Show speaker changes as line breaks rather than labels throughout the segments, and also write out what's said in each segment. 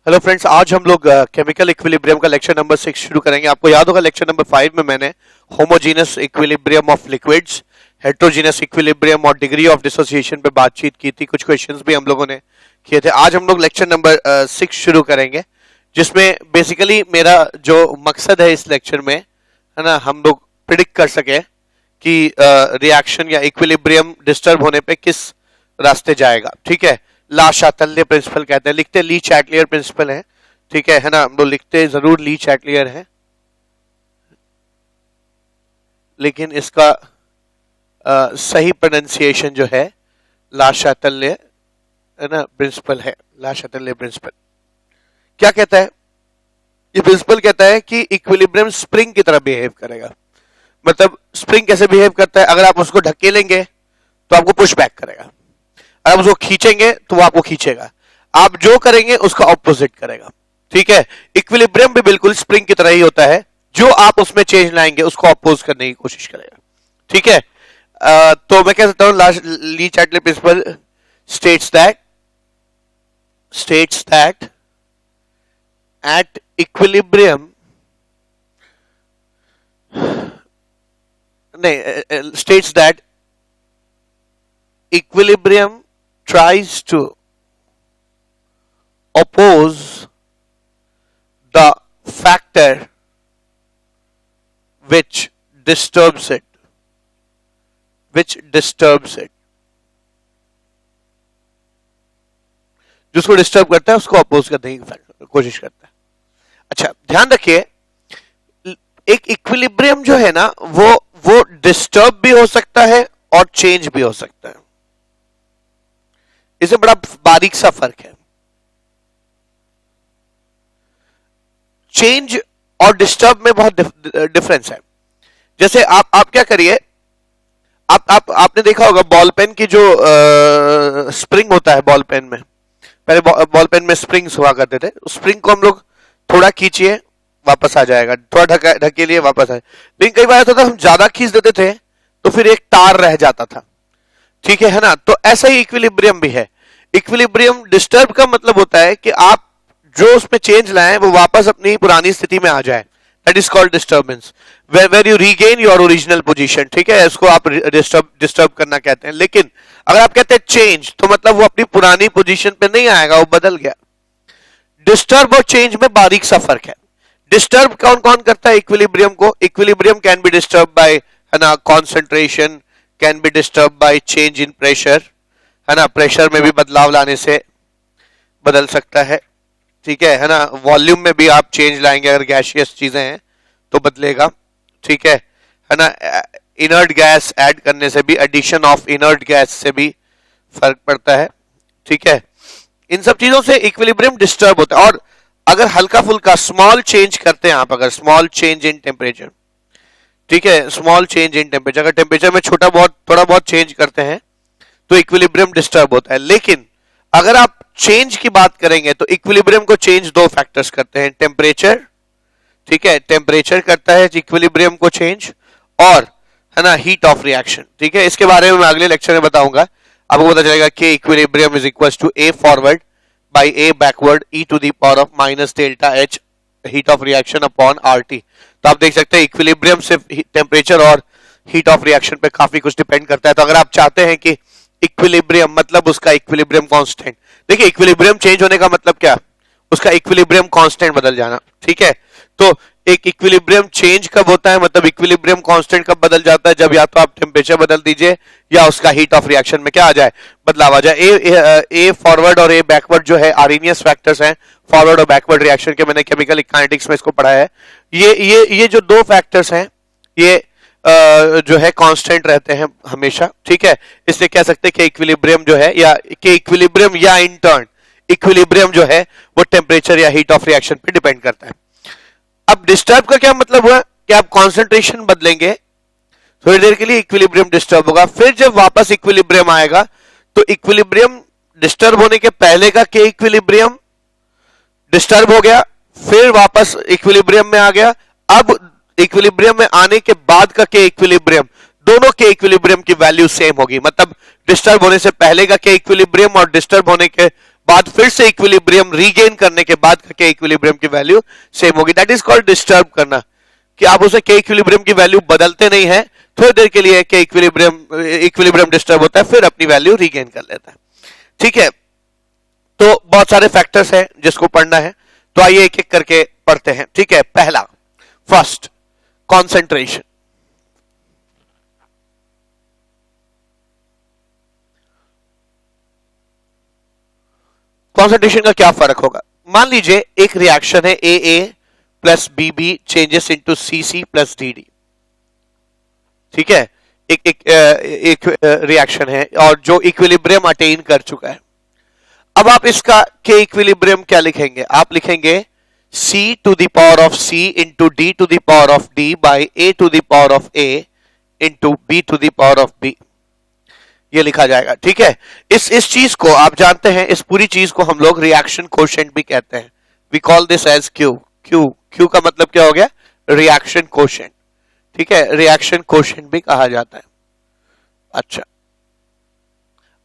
Hello friends, आज हम लोग केमिकल इक्विलिब्रियम का लेक्चर नंबर 6 शुरू करेंगे। आपको याद होगा लेक्चर नंबर 5 में मैंने homogeneous equilibrium of liquids, heterogeneous equilibrium और डिग्री ऑफ डिसोसिएशन पे बातचीत की थी। कुछ क्वेश्चंस भी हम लोगों ने किए थे। आज हम लोग लेक्चर नंबर 6 शुरू करेंगे, जिसमें बेसिकली मेरा जो मकसद है इस लेक्चर में, है ना, हम लोग प्रिडिक्ट कर सके कि रिएक्शन या इक्विलिब्रियम डिस्टर्ब होने पे किस रास्ते जाएगा। ठीक है, ला शातल्य प्रिंसिपल कहते हैं, लिखते ली चैटलियर प्रिंसिपल है। ठीक है ना, हम लोग लिखते जरूर ली चैटलियर है, लेकिन इसका सही प्रोनाउंसिएशन जो है ला शातल्य, है ना, प्रिंसिपल है। ला शातल्य प्रिंसिपल क्या कहता है? ये प्रिंसिपल कहता है कि इक्विलिब्रियम स्प्रिंग की तरह बिहेव करेगा। मतलब स्प्रिंग कैसे बिहेव करता है? अगर आप उसको ढकेलेंगे तो आपको पुश बैक करेगा, अगर आप उसको खींचेंगे तो वो आपको खींचेगा। आप जो करेंगे उसका ऑपोजिट करेगा। ठीक है, इक्विलिब्रियम भी बिल्कुल स्प्रिंग की तरह ही होता है, जो आप उसमें चेंज लाएंगे उसको अपोज करने की कोशिश करेगा। ठीक है, तो मैं कह सकता हूं Le Chatelier principle states that at equilibrium states that equilibrium tries to oppose the factor which disturbs it, जिसको डिस्टर्ब करता है उसको अपोज करने की कोशिश करता है। अच्छा, ध्यान रखिए, एक इक्विलिब्रियम जो है ना वो डिस्टर्ब भी हो सकता है और चेंज भी हो सकता है। इसमें बड़ा बारीक सा फर्क है। चेंज और डिस्टर्ब में बहुत डिफरेंस है। जैसे आप क्या करिए, आपने देखा होगा बॉल पेन की जो स्प्रिंग होता है बॉल पेन में, पहले बॉल पेन में स्प्रिंग्स हुआ करते थे। उस स्प्रिंग को हम लोग थोड़ा खींचिए वापस आ जाएगा, थोड़ा ढकेलिए वापस आए। लेकिन कई बार ऐसा होता था हम ज्यादा खींच देते थे तो फिर एक तार रह जाता था। ठीक है ना, तो ऐसा ही इक्विलिब्रियम भी है। इक्विलिब्रियम डिस्टर्ब का मतलब होता है कि आप जो उसमें चेंज लाएं वो वापस अपनी पुरानी स्थिति में आ जाए। That is called disturbance, where you regain your original position. ठीक है, इसको आप डिस्टर्ब करना कहते हैं। लेकिन अगर आप कहते हैं चेंज, तो मतलब वो अपनी पुरानी पोजीशन पे नहीं आएगा, वो बदल गया। डिस्टर्ब और चेंज में बारीक सा फर्क है। डिस्टर्ब कौन कौन करता है इक्विलिब्रियम को? Equilibrium can be disturb by, है ना, concentration, can be disturb by change in pressure, है ना, प्रेशर में भी बदलाव लाने से बदल सकता है। ठीक है ना, वॉल्यूम में भी आप चेंज लाएंगे, अगर गैसियस चीजें हैं तो बदलेगा। ठीक है ना, इनर्ट गैस ऐड करने से भी, एडिशन ऑफ इनर्ट गैस से भी फर्क पड़ता है। ठीक है, इन सब चीजों से इक्विलिब्रियम डिस्टर्ब होता है। और अगर हल्का फुल्का स्मॉल चेंज करते हैं आप, अगर स्मॉल चेंज इन टेम्परेचर, ठीक है, स्मॉल चेंज इन टेम्परेचर, अगर टेम्परेचर में थोड़ा बहुत चेंज करते हैं तो इक्विलिब्रियम डिस्टर्ब होता है। लेकिन अगर आप चेंज की बात करेंगे तो इक्विलिब्रियम को चेंज दो फैक्टर्स करते हैं, टेम्परेचर, ठीक है, टेम्परेचर करता है इक्विलिब्रियम को चेंज, और, है ना, हीट ऑफ रिएक्शन। ठीक है, इसके बारे में मैं अगले लेक्चर में बताऊंगा। आपको पता चलेगा कि equilibrium is equal to a forward by a backward e to the power of minus delta h heat of reaction upon RT। तो आप देख सकते हैं इक्विलिब्रियम सिर्फ टेम्परेचर और हीट ऑफ रिएक्शन पे काफी कुछ डिपेंड करता है। तो अगर आप चाहते हैं कि इक्विलिब्रियम मतलब उसका इक्विलिब्रियम कांस्टेंट, देखिए इक्विलिब्रियम चेंज होने का मतलब क्या? उसका इक्विलिब्रियम कांस्टेंट बदल जाना। ठीक है, तो एक इक्विलिब्रियम चेंज कब होता है, मतलब इक्विलिब्रियम कांस्टेंट कब बदल जाता है? जब या तो आप टेम्परेचर बदल दीजिए या उसका हीट ऑफ रिएक्शन में क्या आ जाए, बदलाव आ जाए। ए फॉरवर्ड और ए बैकवर्ड जो है आर्हेनियस फैक्टर्स हैं, फॉरवर्ड और बैकवर्ड रिएक्शन के, मैंने केमिकल काइनेटिक्स में इसको पढ़ा है। ये जो दो फैक्टर्स हैं ये जो है कांस्टेंट रहते हैं हमेशा। ठीक है, इसलिए कह सकते हैं कि इक्विलिब्रियम जो है, या कि इक्विलिब्रियम या इन टर्न इक्विलिब्रियम जो है वो टेम्परेचर या हीट ऑफ रिएक्शन पे डिपेंड करता है। अब डिस्टर्ब का क्या मतलब हुआ कि आप कॉन्सेंट्रेशन बदलेंगे, थोड़ी देर के लिए इक्विलिब्रियम डिस्टर्ब होगा, फिर जब वापस इक्विलिब्रियम आएगा तो इक्विलिब्रियम डिस्टर्ब होने के पहले का के इक्विलिब्रियम डिस्टर्ब हो गया, फिर वापस इक्विलिब्रियम में आ गया। अब इक्विलिब्रियम में आने के बाद का के इक्विलिब्रियम, दोनों के इक्विलिब्रियम की वैल्यू सेम होगी। मतलब डिस्टर्ब होने से पहले का के इक्विलिब्रियम और डिस्टर्ब होने के बाद फिर से इक्विलिब्रियम रीगेन करने के बाद के इक्विलिब्रियम की वैल्यू सेम होगी। दैट इज कॉल्ड डिस्टर्ब करना, कि आप उसे के इक्विलिब्रियम की वैल्यू बदलते नहीं है, थोड़ी देर के लिए के इक्विलिब्रियम डिस्टर्ब होता है, फिर अपनी वैल्यू रीगेन कर लेता है। ठीक है, तो बहुत सारे फैक्टर्स हैं जिसको पढ़ना है, तो आइए एक एक करके पढ़ते हैं। ठीक है, पहला, फर्स्ट, कॉन्सेंट्रेशन। कॉन्सेंट्रेशन का क्या फर्क होगा? मान लीजिए एक रिएक्शन है A plus B changes into C plus D. ठीक है, एक रिएक्शन है और जो इक्विलिब्रियम अटेन कर चुका है। अब आप इसका के इक्विलिब्रियम क्या लिखेंगे? आप लिखेंगे c to the power of c into D to the power of d by a to the power of a into b to the power of b। ये लिखा जाएगा। ठीक है, इस चीज को आप जानते हैं, इस पूरी चीज को हम लोग रिएक्शन कोशेंट भी कहते हैं। We call this as Q। Q का मतलब क्या हो गया? Reaction quotient. ठीक है, रिएक्शन कोशेंट भी कहा जाता है। अच्छा,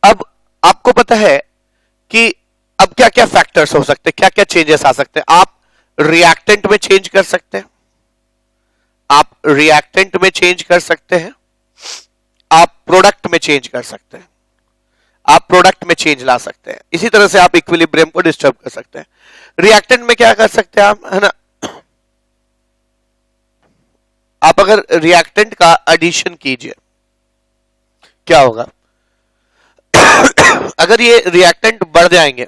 अब आपको पता है कि अब क्या क्या फैक्टर्स हो सकते हैं, क्या क्या चेंजेस आ सकते हैं। आप रिएक्टेंट में चेंज कर सकते हैं, आप रिएक्टेंट में चेंज कर सकते हैं, आप प्रोडक्ट में चेंज कर सकते हैं, आप प्रोडक्ट में चेंज ला सकते हैं। इसी तरह से आप इक्विलिब्रियम को डिस्टर्ब कर सकते हैं। रिएक्टेंट में क्या कर सकते हैं आप, है ना, आप अगर रिएक्टेंट का एडिशन कीजिए, क्या होगा? अगर ये रिएक्टेंट बढ़ जाएंगे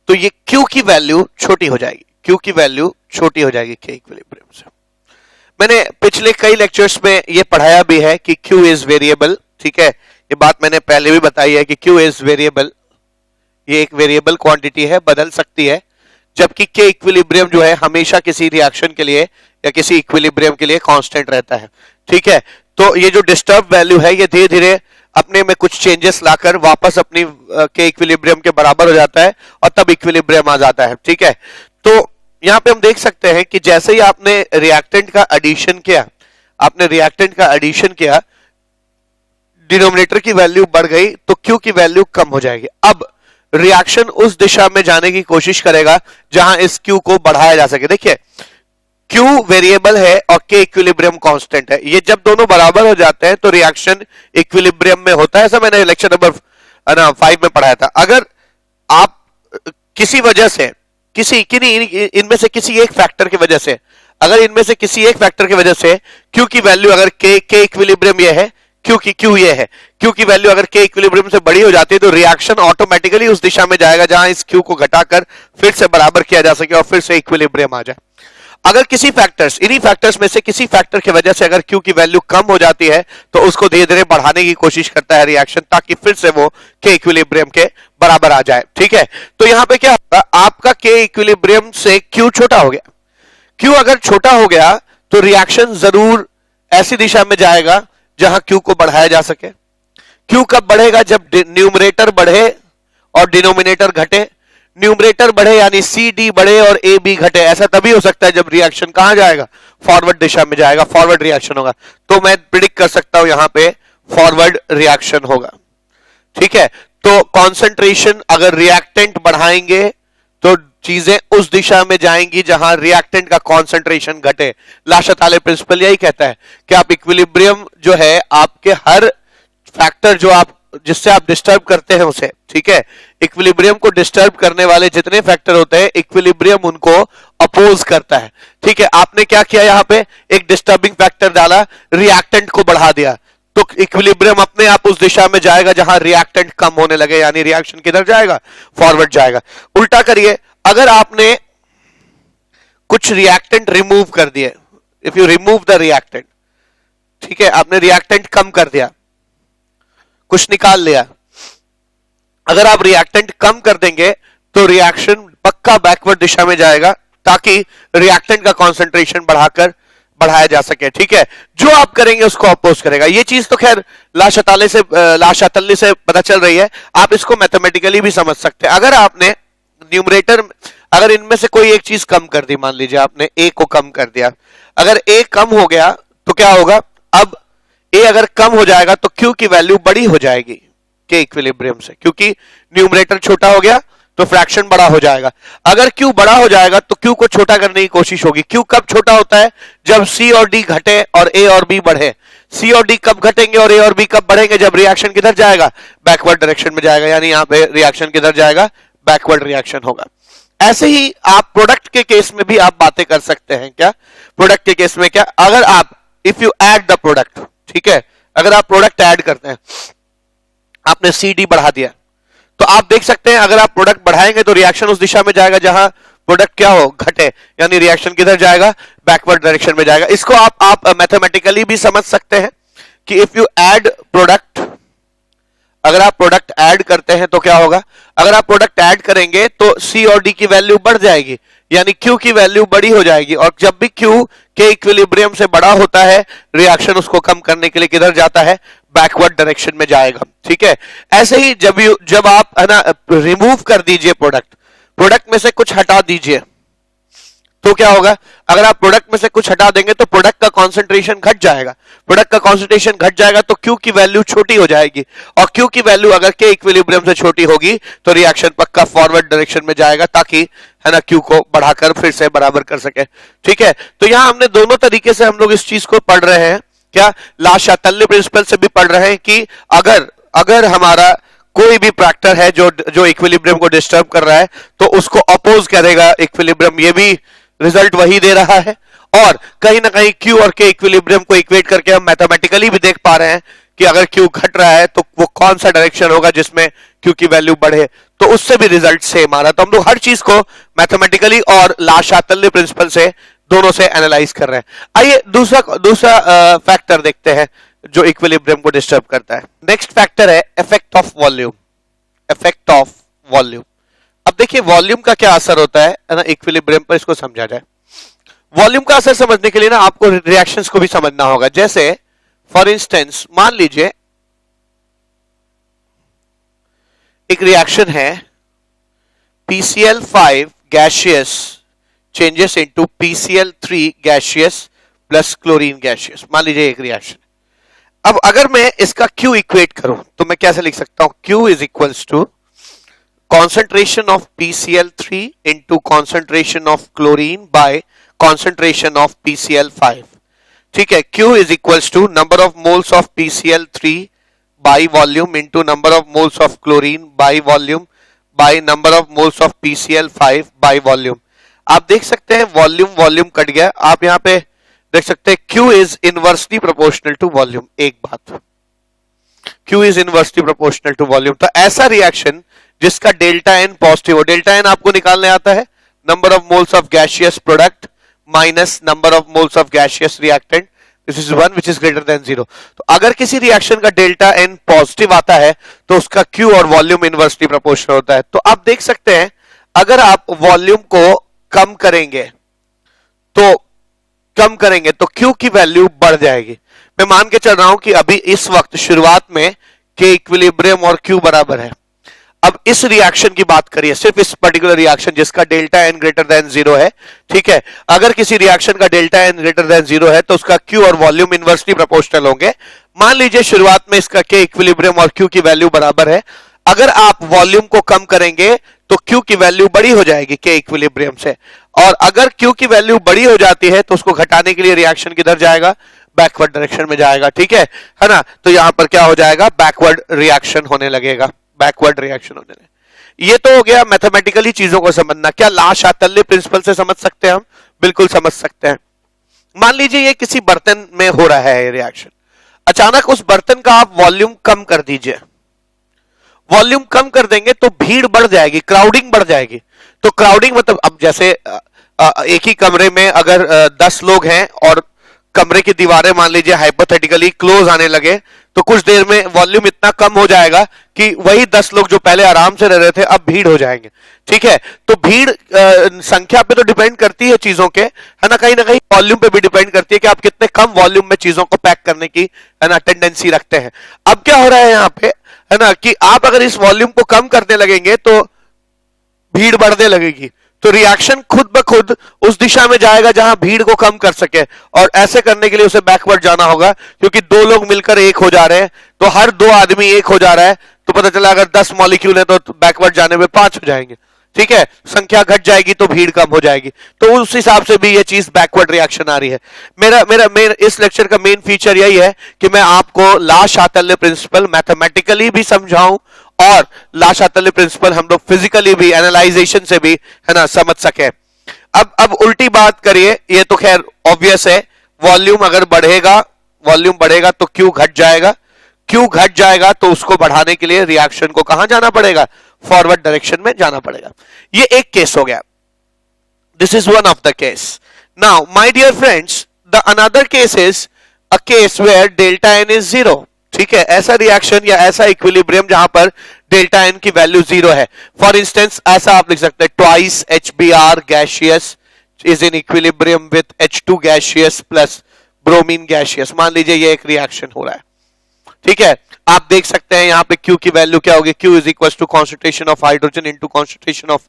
तो ये Q की वैल्यू छोटी हो जाएगी, Q की वैल्यू छोटी हो जाएगी के इक्विलिब्रियम से। मैंने पिछले कई लेक्चर्स में ये पढ़ाया भी है कि Q इज वेरिएबल। ठीक है, ये बात मैंने पहले भी बताई है कि Q इज वेरिएबल, ये एक वेरिएबल क्वांटिटी है, बदल सकती है, जबकि के इक्विलिब्रियम जो है हमेशा किसी रिएक्शन के लिए या किसी इक्विलिब्रियम के लिए कांस्टेंट रहता है। ठीक है, तो ये जो डिस्टर्ब वैल्यू है ये धीरे धीरे अपने में कुछ चेंजेस लाकर वापस अपनी के इक्विलिब्रियम के बराबर हो जाता है और तब इक्विलिब्रियम आ जाता है। ठीक है, तो यहां पे हम देख सकते हैं कि जैसे ही आपने रिएक्टेंट का एडिशन किया, आपने रिएक्टेंट का एडिशन किया, डिनोमिनेटर की वैल्यू बढ़ गई तो Q की वैल्यू कम हो जाएगी। अब रिएक्शन उस दिशा में जाने की कोशिश करेगा जहां इस Q को बढ़ाया जा सके। देखिए, Q वेरिएबल है और K इक्विलिब्रियम कांस्टेंट है। ये जब दोनों बराबर हो जाते हैं तो रिएक्शन इक्विलिब्रियम में होता है। ऐसा मैंने लेक्चर नंबर 5 में पढ़ाया था। अगर आप किसी वजह से इनमें से किसी एक फैक्टर की वजह से, अगर इनमें से किसी एक फैक्टर की वजह से Q की वैल्यू अगर K इक्विलिब्रियम ये है, Q ये है, Q की वैल्यू अगर K इक्विलिब्रियम से बड़ी हो जाती है तो रिएक्शन ऑटोमेटिकली उस दिशा में जाएगा जहां इस Q को घटाकर फिर से बराबर किया जा सके और फिर से इक्विलिब्रियम आ जाए। अगर किसी फैक्टर्स, इन्हीं फैक्टर्स में से किसी फैक्टर की वजह से अगर Q की वैल्यू कम हो जाती है तो उसको धीरे धीरे बढ़ाने की कोशिश करता है रिएक्शन, ताकि फिर से वो K इक्विलिब्रियम के बराबर आ जाए। ठीक है, तो यहां पे क्या होगा, आपका K इक्विलिब्रियम से Q छोटा हो गया। Q अगर छोटा हो गया तो रिएक्शन जरूर ऐसी दिशा में जाएगा जहां Q को बढ़ाया जा सके। Q कब बढ़ेगा? जब न्यूमरेटर बढ़े और डिनोमिनेटर घटे। न्यूमरेटर बढ़े यानी सी डी बढ़े और ए बी घटे। ऐसा तभी हो सकता है जब रिएक्शन कहां जाएगा? फॉरवर्ड दिशा में जाएगा, फॉरवर्ड रिएक्शन होगा। तो मैं प्रिडिक्ट कर सकता हूं यहां पे फॉरवर्ड रिएक्शन होगा। ठीक है, तो कॉन्सेंट्रेशन अगर रिएक्टेंट बढ़ाएंगे तो चीजें उस दिशा में जाएंगी जहां रिएक्टेंट का कॉन्सेंट्रेशन घटे। लाशाताले प्रिंसिपल यही कहता है कि आप इक्विलिब्रियम जो है, आपके हर फैक्टर जो आप जिससे आप डिस्टर्ब करते हैं उसे, ठीक है, इक्विलिब्रियम को डिस्टर्ब करने वाले जितने फैक्टर होते हैं इक्विलिब्रियम उनको अपोज करता है। ठीक है, आपने क्या किया, यहां पे एक डिस्टर्बिंग फैक्टर डाला, रिएक्टेंट को बढ़ा दिया, तो इक्विलिब्रियम अपने आप उस दिशा में जाएगा जहां रिएक्टेंट कम होने लगे, यानी रिएक्शन किधर जाएगा? फॉरवर्ड जाएगा। उल्टा करिए, अगर आपने कुछ रिएक्टेंट रिमूव कर दिए, if you remove the reactant, ठीक है, आपने रिएक्टेंट कम कर दिया, कुछ निकाल लिया, अगर आप रिएक्टेंट कम कर देंगे तो रिएक्शन पक्का बैकवर्ड दिशा में जाएगा ताकि रिएक्टेंट का कॉन्सेंट्रेशन बढ़ाया जा सके। ठीक है, जो आप करेंगे उसको अपोज करेगा। ये चीज तो खैर लाशातल्ली से पता चल रही है, आप इसको मैथमेटिकली भी समझ सकते हैं। अगर आपने न्यूमरेटर, अगर इनमें से कोई एक चीज कम कर दी, मान लीजिए आपने ए को कम कर दिया, अगर ए कम हो गया तो क्या होगा? अब ए अगर कम हो जाएगा तो Q की वैल्यू बड़ी हो जाएगी। के इक्विलिब्रियम से, क्योंकि न्यूमरेटर छोटा हो गया तो फ्रैक्शन बड़ा हो जाएगा। अगर Q बड़ा हो जाएगा तो Q को छोटा करने की कोशिश होगी। Q कब छोटा होता है? जब C और D घटे और A और B बढ़े। C और D कब घटेंगे और A और B कब बढ़ेंगे? जब रिएक्शन किधर जाएगा? बैकवर्ड डायरेक्शन में जाएगा, यानी यहां पे रिएक्शन किधर जाएगा? बैकवर्ड रिएक्शन होगा। ऐसे ही आप प्रोडक्ट के केस में भी आप बातें कर सकते हैं। क्या प्रोडक्ट के केस में? क्या अगर आप if you add the product, ठीक है, अगर आप प्रोडक्ट ऐड करते हैं, आपने CD बढ़ा दिया, तो आप देख सकते हैं अगर आप प्रोडक्ट बढ़ाएंगे तो रिएक्शन उस दिशा में जाएगा जहां प्रोडक्ट क्या हो? घटे, यानी रिएक्शन किधर जाएगा? बैकवर्ड डायरेक्शन में जाएगा। इसको आप मैथमेटिकली भी समझ सकते हैं कि इफ यू ऐड प्रोडक्ट, अगर आप प्रोडक्ट ऐड करते हैं तो क्या होगा? अगर आप प्रोडक्ट ऐड करेंगे तो C और D की वैल्यू बढ़ जाएगी, यानी Q की वैल्यू बड़ी हो जाएगी, और जब भी Q के इक्विलिब्रियम से बड़ा होता है, रिएक्शन उसको कम करने के लिए किधर जाता है? बैकवर्ड डायरेक्शन में जाएगा। ठीक है, ऐसे ही जब आप है ना रिमूव कर दीजिए प्रोडक्ट में से कुछ हटा दीजिए, तो क्या होगा? अगर आप प्रोडक्ट में से कुछ हटा देंगे तो प्रोडक्ट का कॉन्सेंट्रेशन घट जाएगा। प्रोडक्ट का कॉन्सेंट्रेशन घट जाएगा तो Q की वैल्यू छोटी हो जाएगी, और Q की वैल्यू अगर के इक्विलिब्रियम से छोटी होगी तो रिएक्शन पक्का फॉरवर्ड डायरेक्शन में जाएगा, ताकि है ना Q को बढ़ाकर फिर से बराबर कर सके। ठीक है, तो यहां हमने दोनों तरीके से हम लोग इस चीज को पढ़ रहे हैं। क्या ला-शातल्य प्रिंसिपल से भी पढ़ रहे हैं कि अगर हमारा कोई भी फैक्टर है जो इक्विलिब्रियम को डिस्टर्ब कर रहा है तो उसको अपोज करेगा इक्विलिब्रियम, ये भी रिजल्ट वही दे रहा है। और कहीं ना कहीं Q और K इक्विलिब्रियम को इक्वेट करके हम मैथमेटिकली भी देख पा रहे हैं कि अगर Q घट रहा है तो वो कौन सा डायरेक्शन होगा जिसमें Q की वैल्यू बढ़े, तो उससे भी रिजल्ट सेम आ रहा है। तो हम लोग हर चीज को मैथमेटिकली और ला-शातल्य प्रिंसिपल से दोनों से एनालाइज कर रहे हैं। आइए दूसरा फैक्टर देखते हैं जो इक्विलिब्रियम को डिस्टर्ब करता है। नेक्स्ट फैक्टर है effect of volume. Effect of volume, अब देखिए वॉल्यूम का क्या असर होता है ना इक्विलिब्रियम पर, इसको समझा जाए। वॉल्यूम का असर समझने के लिए ना आपको रिएक्शंस को भी समझना होगा। जैसे फॉर इंस्टेंस मान लीजिए एक रिएक्शन है PCl5 gaseous changes into PCl3 gaseous plus chlorine gaseous, मान लीजिए एक रिएक्शन। अब अगर मैं इसका Q इक्वेट करूं तो मैं कैसे लिख सकता हूं? Q is equals to concentration of PCl3 into concentration of chlorine by concentration of PCl5। ठीक है, Q is equals to number of moles of PCl3 by volume into number of moles of chlorine by volume by number of moles of PCl5 by volume। आप देख सकते हैं volume cut गया, आप यहां पे देख सकते हैं Q is inversely proportional to volume। एक बात, Q is inversely proportional to volume। तो ऐसा रिएक्शन जिसका डेल्टा एन पॉजिटिव हो, डेल्टा एन आपको निकालने आता है number of moles of gaseous product minus number of moles of gaseous reactant, this is 1 which is greater than 0। तो अगर किसी रिएक्शन का डेल्टा एन पॉजिटिव आता है तो उसका Q और वॉल्यूम इनवर्सली प्रोपोर्शनल होता है। तो आप देख सकते हैं अगर आप वॉल्यूम को कम करेंगे तो Q की वैल्यू बढ़ जाएगी। मैं मान के चल रहा हूं कि अभी इस वक्त शुरुआत में के इक्विलिब्रियम और Q बराबर है। अब इस रिएक्शन की बात करिए, सिर्फ इस पर्टिकुलर रिएक्शन जिसका डेल्टा एन ग्रेटर देन 0 है। ठीक है, अगर किसी रिएक्शन का डेल्टा एन ग्रेटर देन 0 है तो उसका Q और वॉल्यूम इनवर्सली प्रोपोर्शनल होंगे। मान लीजिए शुरुआत में इसका K इक्विलिब्रियम और Q की वैल्यू बराबर है। अगर आप वॉल्यूम को कम करेंगे तो Q की वैल्यू बड़ी हो जाएगी K इक्विलिब्रियम से, और अगर Q की वैल्यू बड़ी हो जाती है तो उसको घटाने के लिए रिएक्शन किधर जाएगा? बैकवर्ड डायरेक्शन में जाएगा। ठीक है ना, तो यहां पर क्या हो जाएगा? बैकवर्ड रिएक्शन होने लगेगा, बैकवर्ड रिएक्शन होने लगेगा। ये तो हो गया मैथमेटिकली चीजों को समझना। क्या ला-शातल्य प्रिंसिपल से समझ सकते हैं हम? बिल्कुल समझ सकते हैं। मान लीजिए ये किसी बर्तन में हो रहा है ये रिएक्शन, अचानक उस बर्तन का आप वॉल्यूम कम कर दीजिए। वॉल्यूम कम कर देंगे तो भीड़ बढ़ जाएगी, क्राउडिंग बढ़ जाएगी। तो क्राउडिंग मतलब अब जैसे एक ही कमरे में अगर 10 लोग हैं और कमरे की दीवारें मान लीजिए हाइपोथेटिकली क्लोज आने लगे तो कुछ देर में वॉल्यूम इतना कम हो जाएगा कि वही 10 लोग जो पहले आराम से रह रहे थे अब भीड़ हो जाएंगे। ठीक है, तो भीड़ संख्या पे तो डिपेंड करती है चीजों के, है ना कहीं वॉल्यूम पे भी डिपेंड करती है कि आप कितने कम वॉल्यूम में चीजों को पैक करने की है ना टेंडेंसी रखते हैं। अब क्या हो रहा है यहाँ पे है ना कि आप अगर इस वॉल्यूम को कम करने लगेंगे तो भीड़ बढ़ने लगेगी, तो रिएक्शन खुद ब खुद उस दिशा में जाएगा जहां भीड़ को कम कर सके, और ऐसे करने के लिए उसे बैकवर्ड जाना होगा क्योंकि 2 लोग मिलकर एक हो जा रहे हैं। तो हर 2 आदमी एक हो जा रहा है तो पता चला अगर 10 मॉलिक्यूल है तो बैकवर्ड जाने में 5 हो जाएंगे, ठीक है, संख्या घट जाएगी तो भीड़ कम हो जाएगी, तो उस हिसाब से भी ये चीज बैकवर्ड रिएक्शन आ रही है। मेरा इस लेक्चर का मेन फीचर यही है कि मैं आपको ला शातल्य प्रिंसिपल मैथमेटिकली भी समझाऊं और ला शातल्य प्रिंसिपल हम लोग फिजिकली भी एनालाइजेशन से भी, है ना, समझ सके। अब उल्टी बात करिए, ये तो खैर ऑब्वियस है, वॉल्यूम अगर बढ़ेगा तो क्यू घट जाएगा, क्यू घट जाएगा तो उसको बढ़ाने के लिए रिएक्शन को कहां जाना पड़ेगा, फॉरवर्ड डायरेक्शन में जाना पड़ेगा। ये एक केस हो गया, this is one of the case. Now my dear friends, the another case is a case where delta N is zero, ठीक है, ऐसा रिएक्शन या ऐसा इक्विलिब्रियम जहां पर डेल्टा एन की वैल्यू जीरो है। फॉर इंस्टेंस ऐसा आप लिख सकते हैं, twice HBr gaseous is in equilibrium with H2 gaseous plus bromine gaseous. मान लीजिए ये एक रिएक्शन हो रहा है, ठीक है, आप देख सकते हैं यहां पे Q की वैल्यू क्या होगी, Q is equal to concentration of hydrogen into concentration of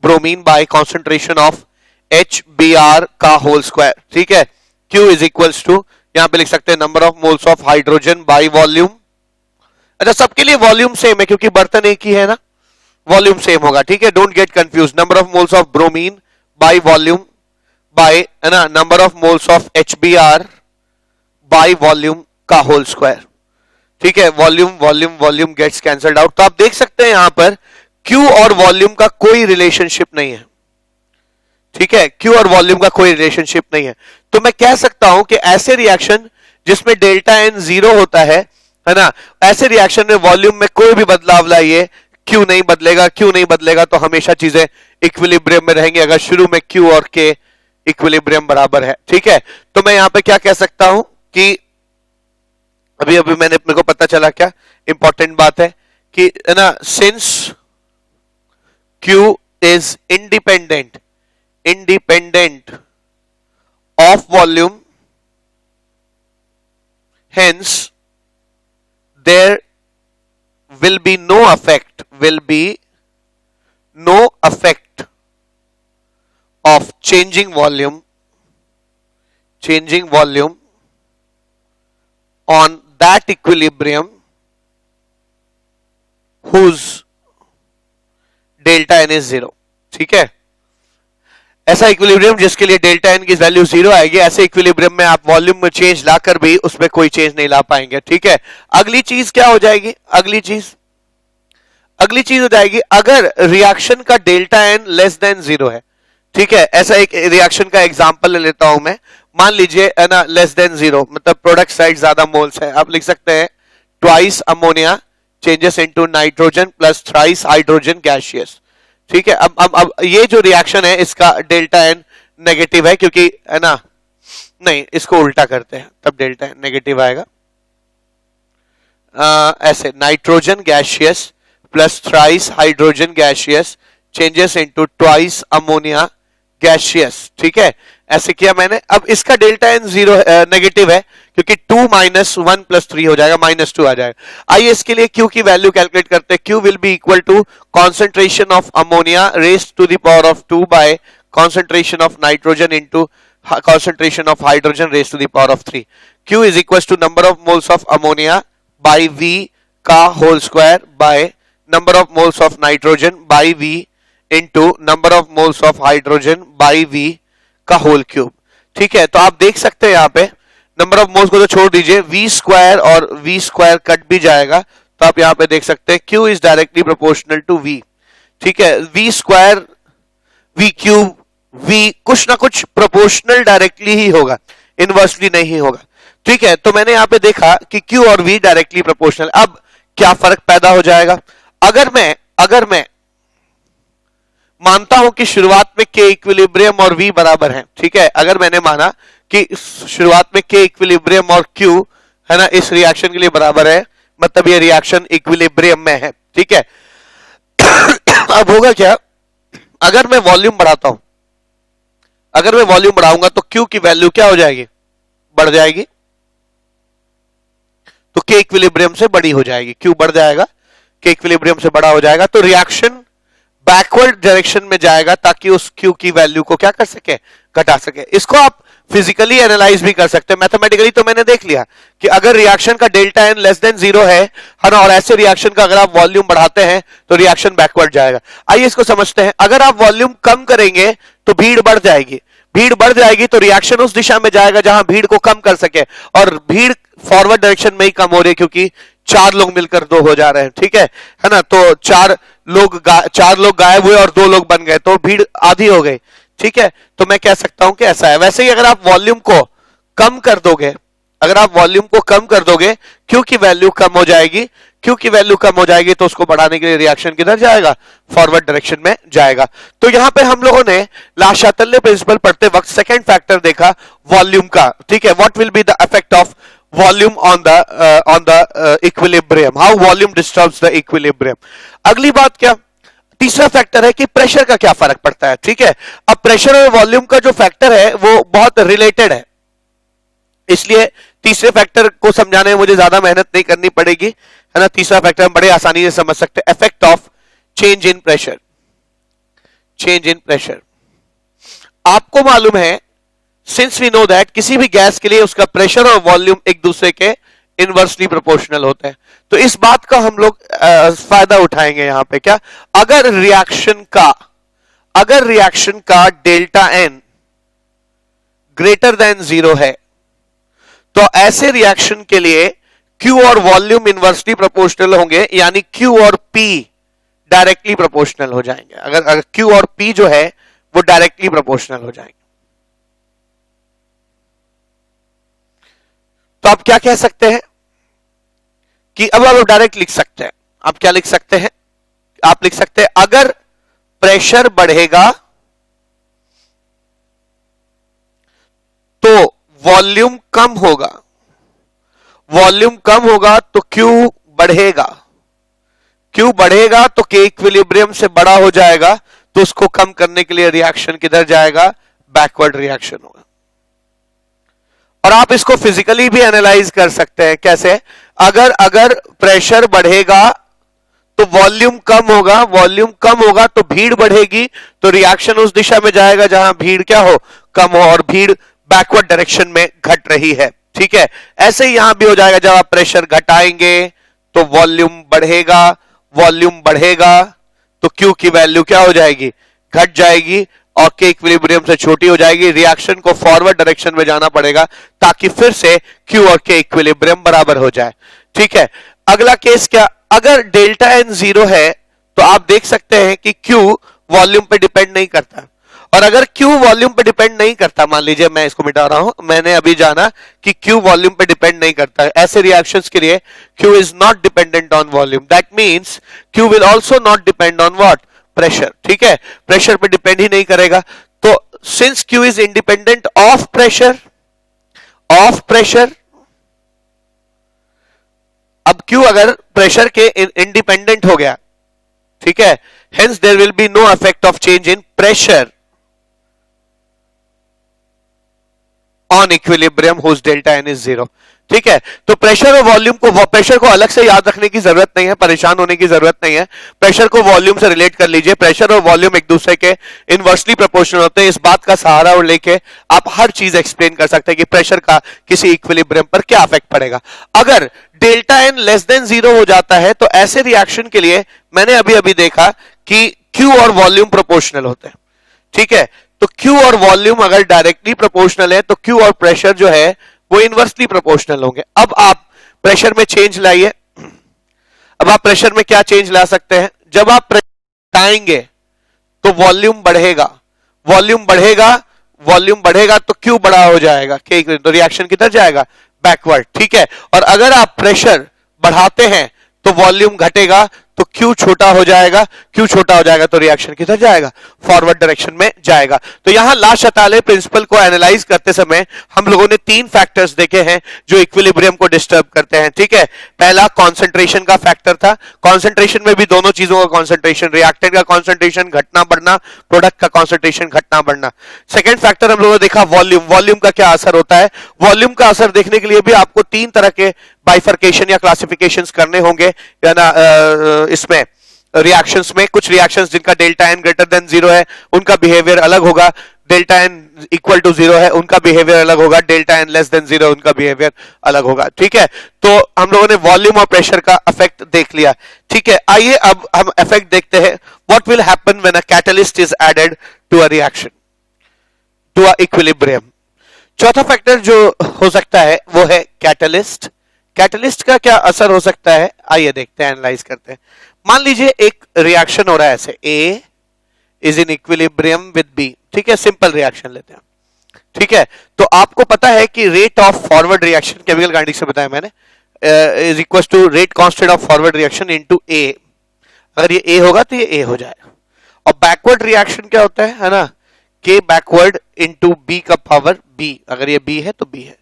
bromine by concentration of HBr का होल स्क्वायर, ठीक है। Q इज इक्वल टू, यहां पे लिख सकते हैं number of moles of hydrogen by volume. अच्छा, सबके लिए वॉल्यूम सेम है क्योंकि बर्तन एक ही है ना, वॉल्यूम सेम होगा, ठीक है, don't get confuse. Number of moles of bromine by volume by, है ना, number of moles of HBr by volume का होल स्क्वायर, ठीक है। Volume volume volume gets cancelled out. तो आप देख सकते हैं यहां पर Q और वॉल्यूम का कोई रिलेशनशिप नहीं है, ठीक है, Q और वॉल्यूम का कोई रिलेशनशिप नहीं है। तो मैं कह सकता हूं कि ऐसे रिएक्शन जिसमें डेल्टा एन जीरो होता है ना, ऐसे रिएक्शन में वॉल्यूम में कोई भी बदलाव लाइए, Q नहीं बदलेगा, Q नहीं बदलेगा तो हमेशा चीजें इक्विलिब्रियम में रहेंगी अगर शुरू में Q और K इक्विलिब्रियम बराबर है, ठीक है। तो मैं यहां पे क्या कह सकता हूं कि अभी मेरे को पता चला क्या इंपॉर्टेंट बात है कि, है ना, since Q is independent of volume, hence there will be no effect of changing volume on that equilibrium whose delta n is zero, ठीक है। ऐसा इक्विलिब्रियम जिसके लिए डेल्टा एन की वैल्यू जीरो आएगी, ऐसे इक्विलिब्रियम में आप वॉल्यूम में चेंज लाकर भी उसमें कोई चेंज नहीं ला पाएंगे, ठीक है। अगली चीज क्या हो जाएगी, अगली चीज हो जाएगी अगर रिएक्शन का delta N less than zero है, ठीक है। ऐसा एक रिएक्शन का एग्जांपल ले लेता हूं मैं, मान लीजिए, है ना, लेस देन जीरो मतलब प्रोडक्ट साइड ज्यादा मोल्स है, आप लिख सकते हैं twice ammonia changes into nitrogen plus thrice hydrogen gaseous, ठीक है। अब ये जो रिएक्शन है इसका डेल्टा एन नेगेटिव है क्योंकि, है ना, नहीं, इसको उल्टा करते हैं तब डेल्टा एन नेगेटिव आएगा। ऐसे nitrogen gaseous plus thrice hydrogen gaseous changes into twice ammonia gaseous, ठीक है, ऐसे किया मैंने। अब इसका डेल्टा एन जीरो नेगेटिव है क्योंकि 2 - 1 + 3 हो जाएगा, -2 आ जाएगा। आइए इसके लिए Q की वैल्यू कैलकुलेट करते हैं। Q will be equal to concentration of ammonia raised to the power of 2 by concentration of nitrogen into concentration of hydrogen raised to the power of 3। Q is equal to number of moles of ammonia by V का whole square by number of moles of nitrogen by V into number of moles of hydrogen by V का whole cube, ठीक है। तो आप देख सकते हैं यहाँ पे नंबर ऑफ मोल्स को तो छोड़ दीजिए, V स्क्वायर और V स्क्वायर कट भी जाएगा, तो आप यहाँ पे देख सकते हैं Q is directly proportional to V, ठीक है। V square V cube V कुछ ना कुछ प्रोपोर्शनल डायरेक्टली ही होगा, इनवर्सली नहीं होगा, ठीक है। तो मैंने यहाँ पे देखा कि Q और V डायरेक्टली प्रोपोर्शनल। अब क्या फर्क पैदा हो जाएगा, अगर मैं मानता हूं कि शुरुआत में K इक्विलिब्रियम और V बराबर है, ठीक है, अगर मैंने माना कि शुरुआत में K इक्विलिब्रियम और Q, है ना, इस रिएक्शन के लिए बराबर है, मतलब ये रिएक्शन इक्विलिब्रियम में है, ठीक है। अब होगा क्या, अगर मैं वॉल्यूम बढ़ाता हूं, अगर मैं वॉल्यूम बढ़ाऊंगा तो Q की वैल्यू क्या हो जाएगी, बढ़ जाएगी, तो K इक्विलिब्रियम से बड़ी हो जाएगी, Q बढ़ जाएगा, K इक्विलिब्रियम से बड़ा हो जाएगा, तो रिएक्शन बैकवर्ड डायरेक्शन में जाएगा ताकि उस Q की वैल्यू को क्या कर सके, घटा सके। इसको आप फिजिकली एनालाइज भी कर सकते हैं, मैथमेटिकली तो मैंने देख लिया कि अगर रिएक्शन का डेल्टा एन लेस देन 0 है ना, और ऐसे रिएक्शन का अगर आप वॉल्यूम बढ़ाते हैं तो रिएक्शन बैकवर्ड जाएगा। आइए इसको समझते हैं। अगर आप वॉल्यूम कम करेंगे तो भीड़ बढ़ जाएगी, भीड़ बढ़ जाएगी तो रिएक्शन उस दिशा में जाएगा जहां भीड़ को कम कर सके, और भीड़ फॉरवर्ड डायरेक्शन में ही कम हो रही है क्योंकि 4 लोग मिलकर 2 हो जा रहे हैं, ठीक है ना। तो 4 लोग गायब हुए और 2 लोग बन गए तो भीड़ आधी हो गई, ठीक है। तो मैं कह सकता हूं कि ऐसा है। वैसे ही अगर आप वॉल्यूम को कम कर दोगे, अगर आप वॉल्यूम को कम कर दोगे, क्यू की वैल्यू कम हो जाएगी, क्यू की वैल्यू कम हो जाएगी तो उसको बढ़ाने के लिए रिएक्शन किधर जाएगा, फॉरवर्ड डायरेक्शन में जाएगा। तो यहां पे हम लोगों ने ला-शातल्य प्रिंसिपल पढ़ते वक्त सेकंड फैक्टर देखा वॉल्यूम का, ठीक है। What will be the effect of volume on the equilibrium, how volume disturbs the equilibrium. अगली बात क्या, तीसरा फैक्टर है कि प्रेशर का क्या फर्क पड़ता है, ठीक है। अब प्रेशर और वॉल्यूम का जो फैक्टर है वो बहुत रिलेटेड है, इसलिए तीसरे फैक्टर को समझाने में मुझे ज्यादा मेहनत नहीं करनी पड़ेगी, है ना। तीसरा फैक्टर हम बड़े आसानी से समझ सकते हैं, effect of change in pressure. Change in pressure आपको मालूम है, सिंस वी नो दैट किसी भी गैस के लिए उसका प्रेशर और वॉल्यूम एक दूसरे के इनवर्सली प्रोपोर्शनल होते हैं। तो इस बात का हम लोग फायदा उठाएंगे यहां पे, क्या, अगर रिएक्शन का डेल्टा एन ग्रेटर देन 0 है तो ऐसे रिएक्शन के लिए Q और वॉल्यूम इनवर्सली प्रोपोर्शनल होंगे, यानी Q और P डायरेक्टली प्रोपोर्शनल हो जाएंगे। अगर Q और P जो है वो डायरेक्टली प्रोपोर्शनल हो जाएंगे। तो आप क्या कह सकते हैं कि अब आप डायरेक्ट लिख सकते हैं, आप क्या लिख सकते हैं, आप लिख सकते हैं अगर प्रेशर बढ़ेगा तो वॉल्यूम कम होगा, वॉल्यूम कम होगा तो Q बढ़ेगा, Q बढ़ेगा तो K इक्विलिब्रियम से बड़ा हो जाएगा, तो उसको कम करने के लिए रिएक्शन किधर जाएगा, बैकवर्ड रिएक्शन होगा। और आप इसको फिजिकली भी एनालाइज कर सकते हैं, कैसे, अगर प्रेशर बढ़ेगा तो वॉल्यूम कम होगा, वॉल्यूम कम होगा तो भीड़ बढ़ेगी, तो रिएक्शन उस दिशा में जाएगा जहां भीड़ क्या हो, कम हो, और भीड़ बैकवर्ड डायरेक्शन में घट रही है, ठीक है। ऐसे ही यहां भी हो जाएगा, जब आप प्रेशर घटाएंगे तो वॉल्यूम बढ़ेगा, वॉल्यूम बढ़ेगा तो Q की वैल्यू क्या हो जाएगी, घट जाएगी, और K इक्विलिब्रियम से छोटी हो जाएगी। रिएक्शन को फॉरवर्ड डायरेक्शन में जाना पड़ेगा ताकि फिर से Q और K इक्विलिब्रियम बराबर हो जाए, ठीक है। अगला केस क्या, अगर डेल्टा एन 0 है तो आप देख सकते हैं कि Q वॉल्यूम पे डिपेंड नहीं करता, और अगर Q वॉल्यूम पे डिपेंड नहीं करता, मान लीजिए मैं इसको मिटा रहा हूं, मैंने अभी जाना कि Q वॉल्यूम पे डिपेंड नहीं करता, ऐसे रिएक्शंस के लिए Q is not dependent on volume, that means Q will also not depend on what, pressure, ठीक है, प्रेशर पे डिपेंड ही नहीं करेगा। तो since Q is independent of pressure, अब Q अगर प्रेशर के इंडिपेंडेंट हो गया, ठीक है, hence there will be no effect of change in pressure on equilibrium whose delta N is 0, ठीक है। तो प्रेशर और वॉल्यूम को, प्रेशर को अलग से याद रखने की जरूरत नहीं है, परेशान होने की जरूरत नहीं है, प्रेशर को वॉल्यूम से रिलेट कर लीजिए। प्रेशर और वॉल्यूम एक दूसरे के इनवर्सली प्रोपोर्शनल होते हैं, इस बात का सहारा और लेके आप हर चीज एक्सप्लेन कर सकते हैं कि प्रेशर का किसी इक्विलिब्रियम पर क्या इफेक्ट पड़ेगा। अगर डेल्टा एन लेस देन 0 हो जाता है तो ऐसे रिएक्शन के लिए मैंने अभी अभी देखा कि Q और वॉल्यूम प्रोपोर्शनल होते हैं, ठीक है। तो Q और वॉल्यूम अगर डायरेक्टली प्रोपोर्शनल है तो Q और प्रेशर जो है वो इनवर्सली प्रोपोर्शनल होंगे। अब आप प्रेशर में चेंज लाइए, अब आप प्रेशर में क्या चेंज ला सकते हैं, जब आप प्रेशर घटाएंगे तो वॉल्यूम बढ़ेगा, वॉल्यूम बढ़ेगा, वॉल्यूम बढ़ेगा तो Q बड़ा हो जाएगा, तो रिएक्शन किधर जाएगा, बैकवर्ड, ठीक है। और अगर आप प्रेशर बढ़ाते हैं तो वॉल्यूम घटेगा तो Q छोटा हो जाएगा, Q छोटा हो जाएगा तो रिएक्शन किधर जाएगा, फॉरवर्ड डायरेक्शन में जाएगा। तो यहां ला-शातल्य प्रिंसिपल को एनालाइज करते समय हम लोगों ने 3 फैक्टर्स देखे हैं जो इक्विलिब्रियम को डिस्टर्ब करते हैं, ठीक है। पहला कंसंट्रेशन का फैक्टर था, कंसंट्रेशन में भी दोनों चीजों का कंसंट्रेशन, रिएक्टेंट का कंसंट्रेशन घटना बढ़ना, प्रोडक्ट का कंसंट्रेशन घटना बढ़ना। सेकंड फैक्टर हम लोगों ने देखा वॉल्यूम, वॉल्यूम का क्या असर होता है। वॉल्यूम का असर देखने के लिए भी आपको 3 तरह के बाइफर्केशन या क्लासिफिकेशंस करने होंगे, या ना इसमें रिएक्शंस में कुछ रिएक्शंस जिनका डेल्टा एन ग्रेटर देन 0 है उनका बिहेवियर अलग होगा, डेल्टा एन इक्वल टू 0 है उनका बिहेवियर अलग होगा, डेल्टा एन लेस देन 0 उनका बिहेवियर अलग होगा। ठीक है, तो हम लोगों ने वॉल्यूम और प्रेशर का इफेक्ट देख लिया। ठीक है, आइए अब हम इफेक्ट देखते हैं, what will happen when a catalyst is added to a reaction, to a equilibrium. चौथा फैक्टर जो हो सकता है वो है कैटलिस्ट। कैटलिस्ट का क्या असर हो सकता है, आइए देखते हैं, एनालाइज करते हैं। मान लीजिए एक रिएक्शन हो रहा है ऐसे, A is in equilibrium with B. ठीक है, सिंपल रिएक्शन लेते हैं। ठीक है, तो आपको पता है कि rate of forward reaction, chemical kinetics से बताया मैंने, is equal to rate constant of forward reaction into A. अगर ये ए होगा तो ये ए हो जाएगा। और बैकवर्ड रिएक्शन क्या होता है ना, के बैकवर्ड इनटू बी का पावर बी। अगर ये बी है तो बी है।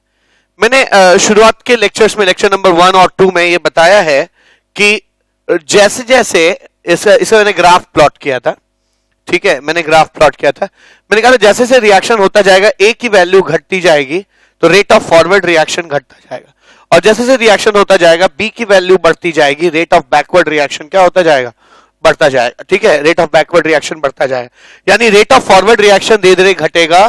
मैंने शुरुआत के लेक्चर्स में, लेक्चर नंबर 1 और 2 में ये बताया है कि जैसे जैसे इसे मैंने ग्राफ प्लॉट किया था। ठीक है, मैंने ग्राफ प्लॉट किया था, मैंने कहा जैसे जैसे रिएक्शन होता जाएगा ए की वैल्यू घटती जाएगी तो रेट ऑफ फॉरवर्ड रिएक्शन घटता जाएगा, और जैसे जैसे रिएक्शन होता जाएगा बी की वैल्यू बढ़ती जाएगी, रेट ऑफ बैकवर्ड रिएक्शन क्या होता जाएगा, बढ़ता जाएगा। ठीक है, रेट ऑफ बैकवर्ड रिएक्शन बढ़ता जाएगा, यानी रेट ऑफ फॉरवर्ड रिएक्शन धीरे धीरे घटेगा,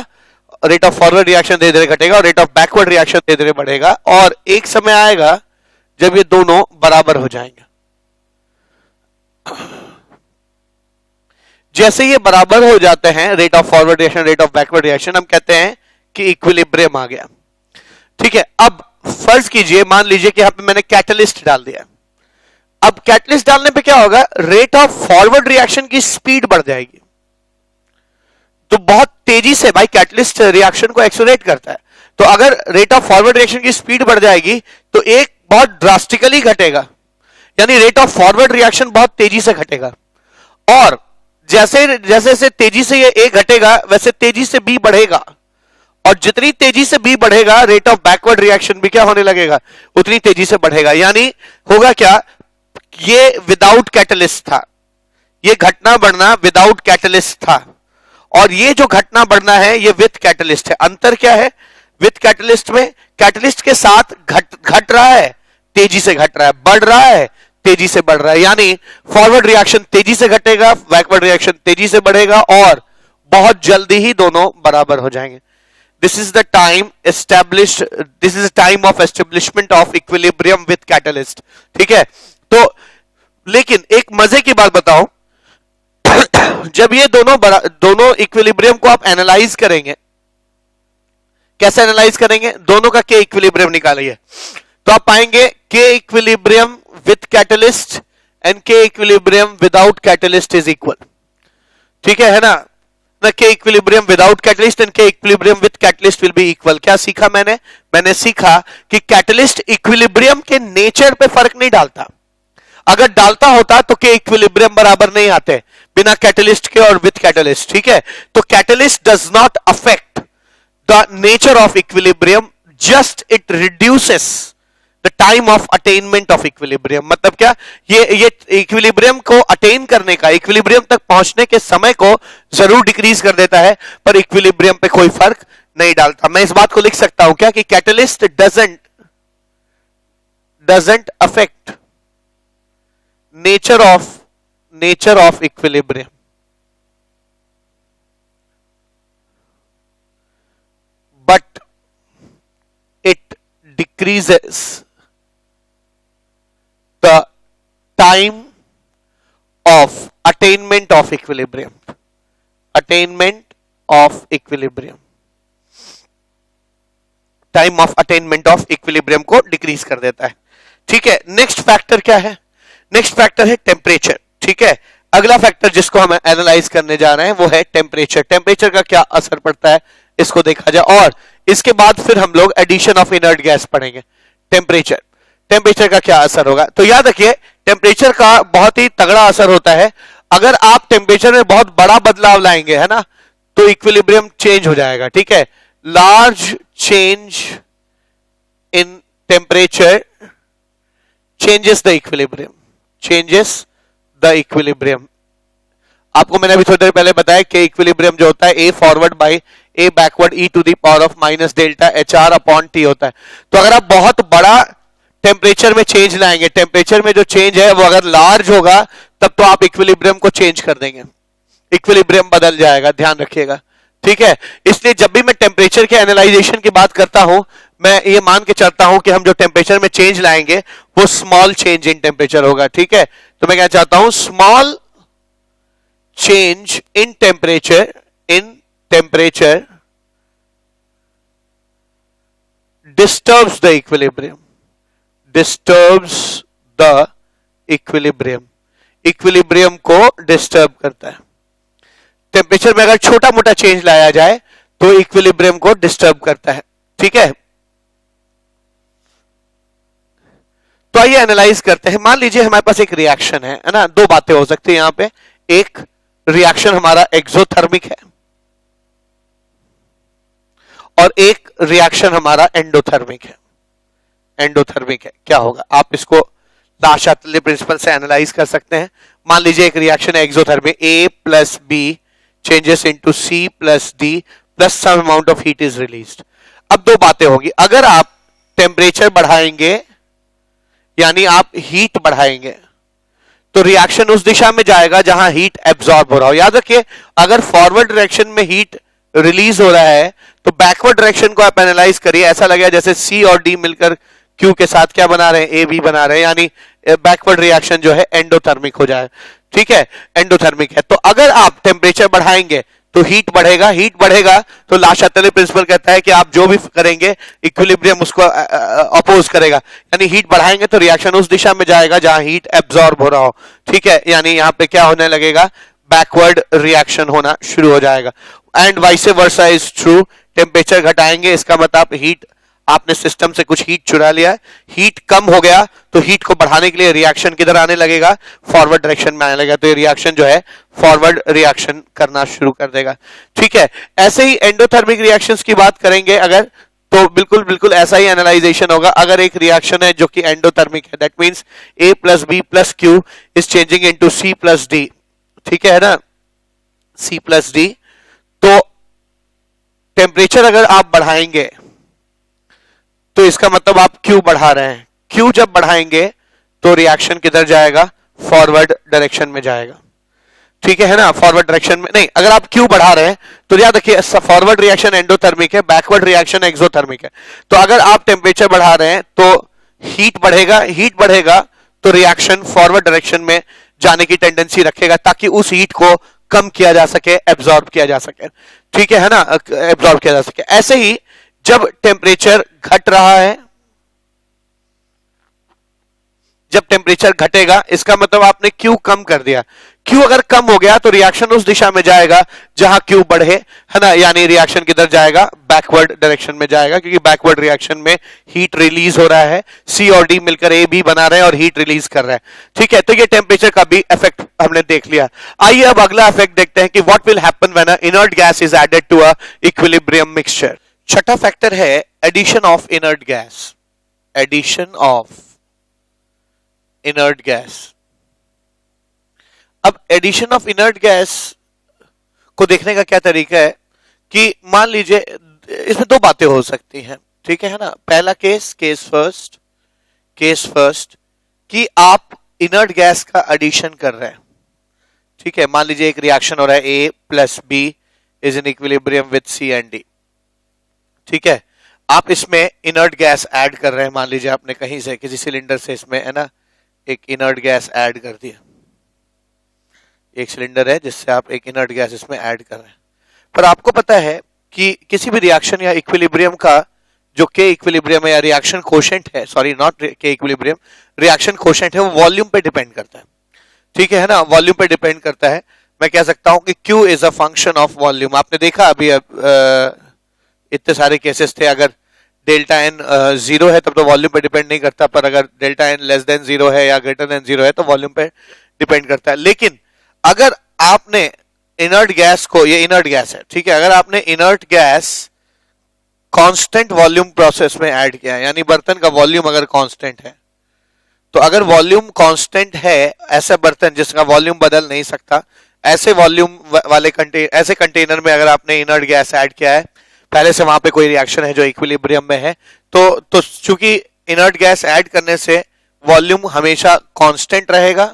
रेट ऑफ फॉरवर्ड रिएक्शन धीरे धीरे घटेगा, और रेट ऑफ बैकवर्ड रिएक्शन धीरे धीरे बढ़ेगा, और एक समय आएगा जब ये दोनों बराबर हो जाएंगे। जैसे ये बराबर हो जाते हैं, rate of forward reaction, rate of backward reaction, हम कहते हैं कि इक्विलिब्रियम आ गया। ठीक है, अब फर्ज कीजिए, मान लीजिए कि यहां पे मैंने कैटलिस्ट डाल दिया। अब कैटलिस्ट डालने पे क्या होगा, रेट ऑफ फॉरवर्ड रिएक्शन की स्पीड बढ़ जाएगी। तो बहुत तेजी से भाई कैटलिस्ट रिएक्शन को एक्सेलरेट करता है, तो अगर रेट ऑफ फॉरवर्ड रिएक्शन की स्पीड बढ़ जाएगी तो एक बहुत ड्रास्टिकली घटेगा, यानी रेट ऑफ फॉरवर्ड रिएक्शन बहुत तेजी से घटेगा, और जैसे जैसे तेजी से ये ए घटेगा वैसे तेजी से बी बढ़ेगा, और जितनी तेजी से बी बढ़ेगा रेट ऑफ बैकवर्ड रिएक्शन भी क्या होने लगेगा, उतनी तेजी से बढ़ेगा। यानी होगा क्या, ये विदाउट कैटलिस्ट था, ये घटना बढ़ना विदाउट कैटलिस्ट था, और ये जो घटना बढ़ना है ये विथ कैटलिस्ट है। अंतर क्या है, विथ कैटलिस्ट में कैटलिस्ट के साथ घट रहा है, तेजी से घट रहा है, बढ़ रहा है, तेजी से बढ़ रहा है, यानी फॉरवर्ड रिएक्शन तेजी से घटेगा, बैकवर्ड रिएक्शन तेजी से बढ़ेगा, और बहुत जल्दी ही दोनों बराबर हो जाएंगे। This is the time established, this is time of establishment of equilibrium with catalyst. ठीक है, तो लेकिन एक मजे की बात बताओ, जब ये दोनों इक्विलिब्रियम को आप एनालाइज करेंगे, कैसे एनालाइज करेंगे, दोनों का के इक्विलिब्रियम निकालिए, तो आप पाएंगे के इक्विलिब्रियम विथ कैटलिस्ट एंड के equilibrium without catalyst is equal. ठीक है ना, के इक्विलिब्रियम विदाउट कैटलिस्ट एंड के equilibrium with catalyst will be equal. क्या सीखा मैंने सीखा कि कैटलिस्ट इक्विलिब्रियम के नेचर पे फर्क नहीं डालता, अगर डालता होता तो के इक्विलिब्रियम बराबर नहीं आते बिना कैटलिस्ट के और विथ कैटलिस्ट। ठीक है, तो catalyst does not affect the nature of equilibrium, just it reduces the time of attainment of equilibrium. मतलब क्या, ये इक्विलिब्रियम को अटेन करने का, इक्विलिब्रियम तक पहुंचने के समय को जरूर डिक्रीज कर देता है, पर इक्विलिब्रियम पे कोई फर्क नहीं डालता। मैं इस बात को लिख सकता हूं क्या कि catalyst doesn't affect nature of equilibrium, but it decreases the time of attainment of equilibrium, time of attainment of equilibrium को डिक्रीज कर देता है। ठीक है, नेक्स्ट फैक्टर क्या है, नेक्स्ट फैक्टर है टेम्परेचर। ठीक है, अगला फैक्टर जिसको हम एनालाइज करने जा रहे हैं वो है टेम्परेचर। टेम्परेचर का क्या असर पड़ता है इसको देखा जाए, और इसके बाद फिर हम लोग एडिशन ऑफ इनर्ट गैस पढ़ेंगे। टेम्परेचर का क्या असर होगा, तो याद रखिए टेम्परेचर का बहुत ही तगड़ा असर होता है। अगर आप टेम्परेचर में बहुत बड़ा बदलाव लाएंगे, है ना, तो इक्विलिब्रियम चेंज हो जाएगा। ठीक है, large change in temperature changes the equilibrium। आपको मैंने अभी थोड़ी देर पहले बताया कि इक्विलिब्रियम जो होता है A forward by A backward E to the power of minus delta H R upon T होता है। तो अगर आप बहुत बड़ा टेम्परेचर में चेंज लाएंगे, टेम्परेचर में जो चेंज है वो अगर लार्ज होगा तब तो आप इक्विलिब्रियम को चेंज कर देंगे, इक्विलिब्रियम बदल जाएगा, ध्यान रखिएगा। ठीक है, इसलिए जब भी मैं टेम्परेचर के एनालाइजेशन की बात करता हूं, मैं ये मान के चलता हूं कि हम जो टेम्परेचर में चेंज लाएंगे वो स्मॉल चेंज इन टेम्परेचर होगा। ठीक है, तो मैं क्या चाहता हूं, small change in temperature disturbs the equilibrium, equilibrium को डिस्टर्ब करता है। टेम्परेचर में अगर छोटा मोटा चेंज लाया जाए तो इक्विलिब्रियम को डिस्टर्ब करता है। ठीक है, तो आइए एनालाइज करते हैं। मान लीजिए हमारे पास एक रिएक्शन है ना, दो बातें हो सकती है यहां पे। एक रिएक्शन हमारा एक्सोथर्मिक है और एक रिएक्शन हमारा एंडोथर्मिक है। क्या होगा, आप इसको लाशातली प्रिंसिपल से एनालाइज कर सकते हैं। मान लीजिए एक रिएक्शन है exothermic, A plus B changes into C plus D plus some amount of heat is released. अब दो बातें होगी, अगर आप टेम्परेचर बढ़ाएंगे यानी आप हीट बढ़ाएंगे तो रिएक्शन उस दिशा में जाएगा जहां हीट एब्जॉर्ब हो रहा हो। याद रखिए, अगर फॉरवर्ड डायरेक्शन में हीट रिलीज हो रहा है तो बैकवर्ड डायरेक्शन को आप एनालाइज करिए, ऐसा लगेगा जैसे C और D मिलकर Q के साथ क्या बना रहे हैं, AB बना रहे हैं, यानी बैकवर्ड रिएक्शन जो है एंडोथर्मिक हो जाए। ठीक है, एंडोथर्मिक है। तो अगर आप टेम्परेचर बढ़ाएंगे तो हीट बढ़ेगा तो लाशातली प्रिंसिपल कहता है कि आप जो भी करेंगे इक्विलिब्रियम उसको अपोज करेगा, यानी हीट बढ़ाएंगे तो रिएक्शन उस दिशा में जाएगा जहां हीट एब्जॉर्ब हो रहा हो। ठीक है, यानी यहां पे क्या होने लगेगा, बैकवर्ड रिएक्शन होना शुरू हो जाएगा। And vice versa is true, temperature घटाएंगे इसका मतलब हीट, आपने सिस्टम से कुछ हीट चुरा लिया है, हीट कम हो गया तो हीट को बढ़ाने के लिए रिएक्शन किधर आने लगेगा, फॉरवर्ड डायरेक्शन में आने लगेगा, तो ये रिएक्शन जो है फॉरवर्ड रिएक्शन करना शुरू कर देगा। ठीक है, ऐसे ही एंडोथर्मिक रिएक्शंस की बात करेंगे अगर, तो बिल्कुल ऐसा ही एनालाइजेशन होगा। अगर एक रिएक्शन है जो कि एंडोथर्मिक है, that means A plus B plus Q is changing into C plus D. ठीक है ना, C प्लस डी, तो टेम्परेचर अगर आप बढ़ाएंगे तो इसका मतलब आप Q बढ़ा रहे हैं। Q जब बढ़ाएंगे तो रिएक्शन किधर जाएगा, फॉरवर्ड डायरेक्शन में जाएगा। ठीक है ना, फॉरवर्ड डायरेक्शन में नहीं, अगर आप Q बढ़ा रहे हैं तो याद रखिए फॉरवर्ड रिएक्शन एंडोथर्मिक है, बैकवर्ड रिएक्शन एक्सोथर्मिक है। तो अगर आप टेम्परेचर बढ़ा रहे हैं तो हीट बढ़ेगा तो रिएक्शन फॉरवर्ड डायरेक्शन में जाने की टेंडेंसी रखेगा ताकि उस हीट को कम किया जा सके, एब्जॉर्ब किया जा सके। ठीक है ना, एब्जॉर्ब किया जा सके। ऐसे ही जब टेम्परेचर घट रहा है, जब टेम्परेचर घटेगा इसका मतलब आपने Q कम कर दिया। Q अगर कम हो गया तो रिएक्शन उस दिशा में जाएगा जहां Q बढ़े, है ना, यानी रिएक्शन किधर जाएगा, बैकवर्ड डायरेक्शन में जाएगा, क्योंकि बैकवर्ड रिएक्शन में हीट रिलीज हो रहा है, C और D मिलकर AB बना रहे हैं और हीट रिलीज कर रहे हैं। ठीक है, तो ये टेम्परेचर का भी इफेक्ट हमने देख लिया। आइए अब अगला इफेक्ट देखते हैं कि what will happen when a inert gas is added to a equilibrium mixture. छठा फैक्टर है addition of inert gas. Addition of inert gas. अब एडिशन ऑफ इनर्ट गैस को देखने का क्या तरीका है कि मान लीजिए इसमें दो बातें हो सकती हैं। ठीक है ना, पहला केस फर्स्ट कि आप इनर्ट गैस का एडिशन कर रहे हैं। ठीक है, मान लीजिए एक रिएक्शन हो रहा है, A plus B is in equilibrium with C and D। ठीक है, आप इसमें इनर्ट गैस ऐड कर रहे हैं। मान लीजिए आपने कहीं से किसी सिलेंडर से इसमें, है ना, एक इनर्ट गैस ऐड कर दिया। एक सिलेंडर है जिससे आप एक इनर्ट गैस इसमें ऐड कर रहे हैं, पर आपको पता है कि किसी भी रिएक्शन या इक्विलिब्रियम का जो के इक्विलिब्रियम है या रिएक्शन कोशेंट है, सॉरी नॉट के इक्विलिब्रियम, रिएक्शन कोशेंट है, वो वॉल्यूम पे डिपेंड करता है। ठीक है ना, वॉल्यूम पे डिपेंड करता है। मैं कह सकता हूं कि Q is a function of volume. आपने देखा अभी इतने सारे केसेस थे, अगर डेल्टा एन जीरो है तब तो वॉल्यूम पे डिपेंड नहीं करता, पर अगर delta N less than zero है या ग्रेटर देन जीरो है तो वॉल्यूम पे डिपेंड करता है। लेकिन अगर आपने इनर्ट गैस को, ये इनर्ट गैस है, ठीक है, अगर आपने inert gas constant volume process में ऐड किया, यानी बर्तन का वॉल्यूम अगर कांस्टेंट है, तो अगर वॉल्यूम कांस्टेंट है, ऐसा बर्तन जिसका वॉल्यूम बदल नहीं सकता, ऐसे वॉल्यूम वाले ऐसे कंटेनर में अगर आपने इनर्ट गैस ऐड किया है, पहले से वहां पे कोई रिएक्शन है जो इक्विलिब्रियम में है, तो चूंकि इनर्ट गैस ऐड करने से वॉल्यूम हमेशा कांस्टेंट रहेगा,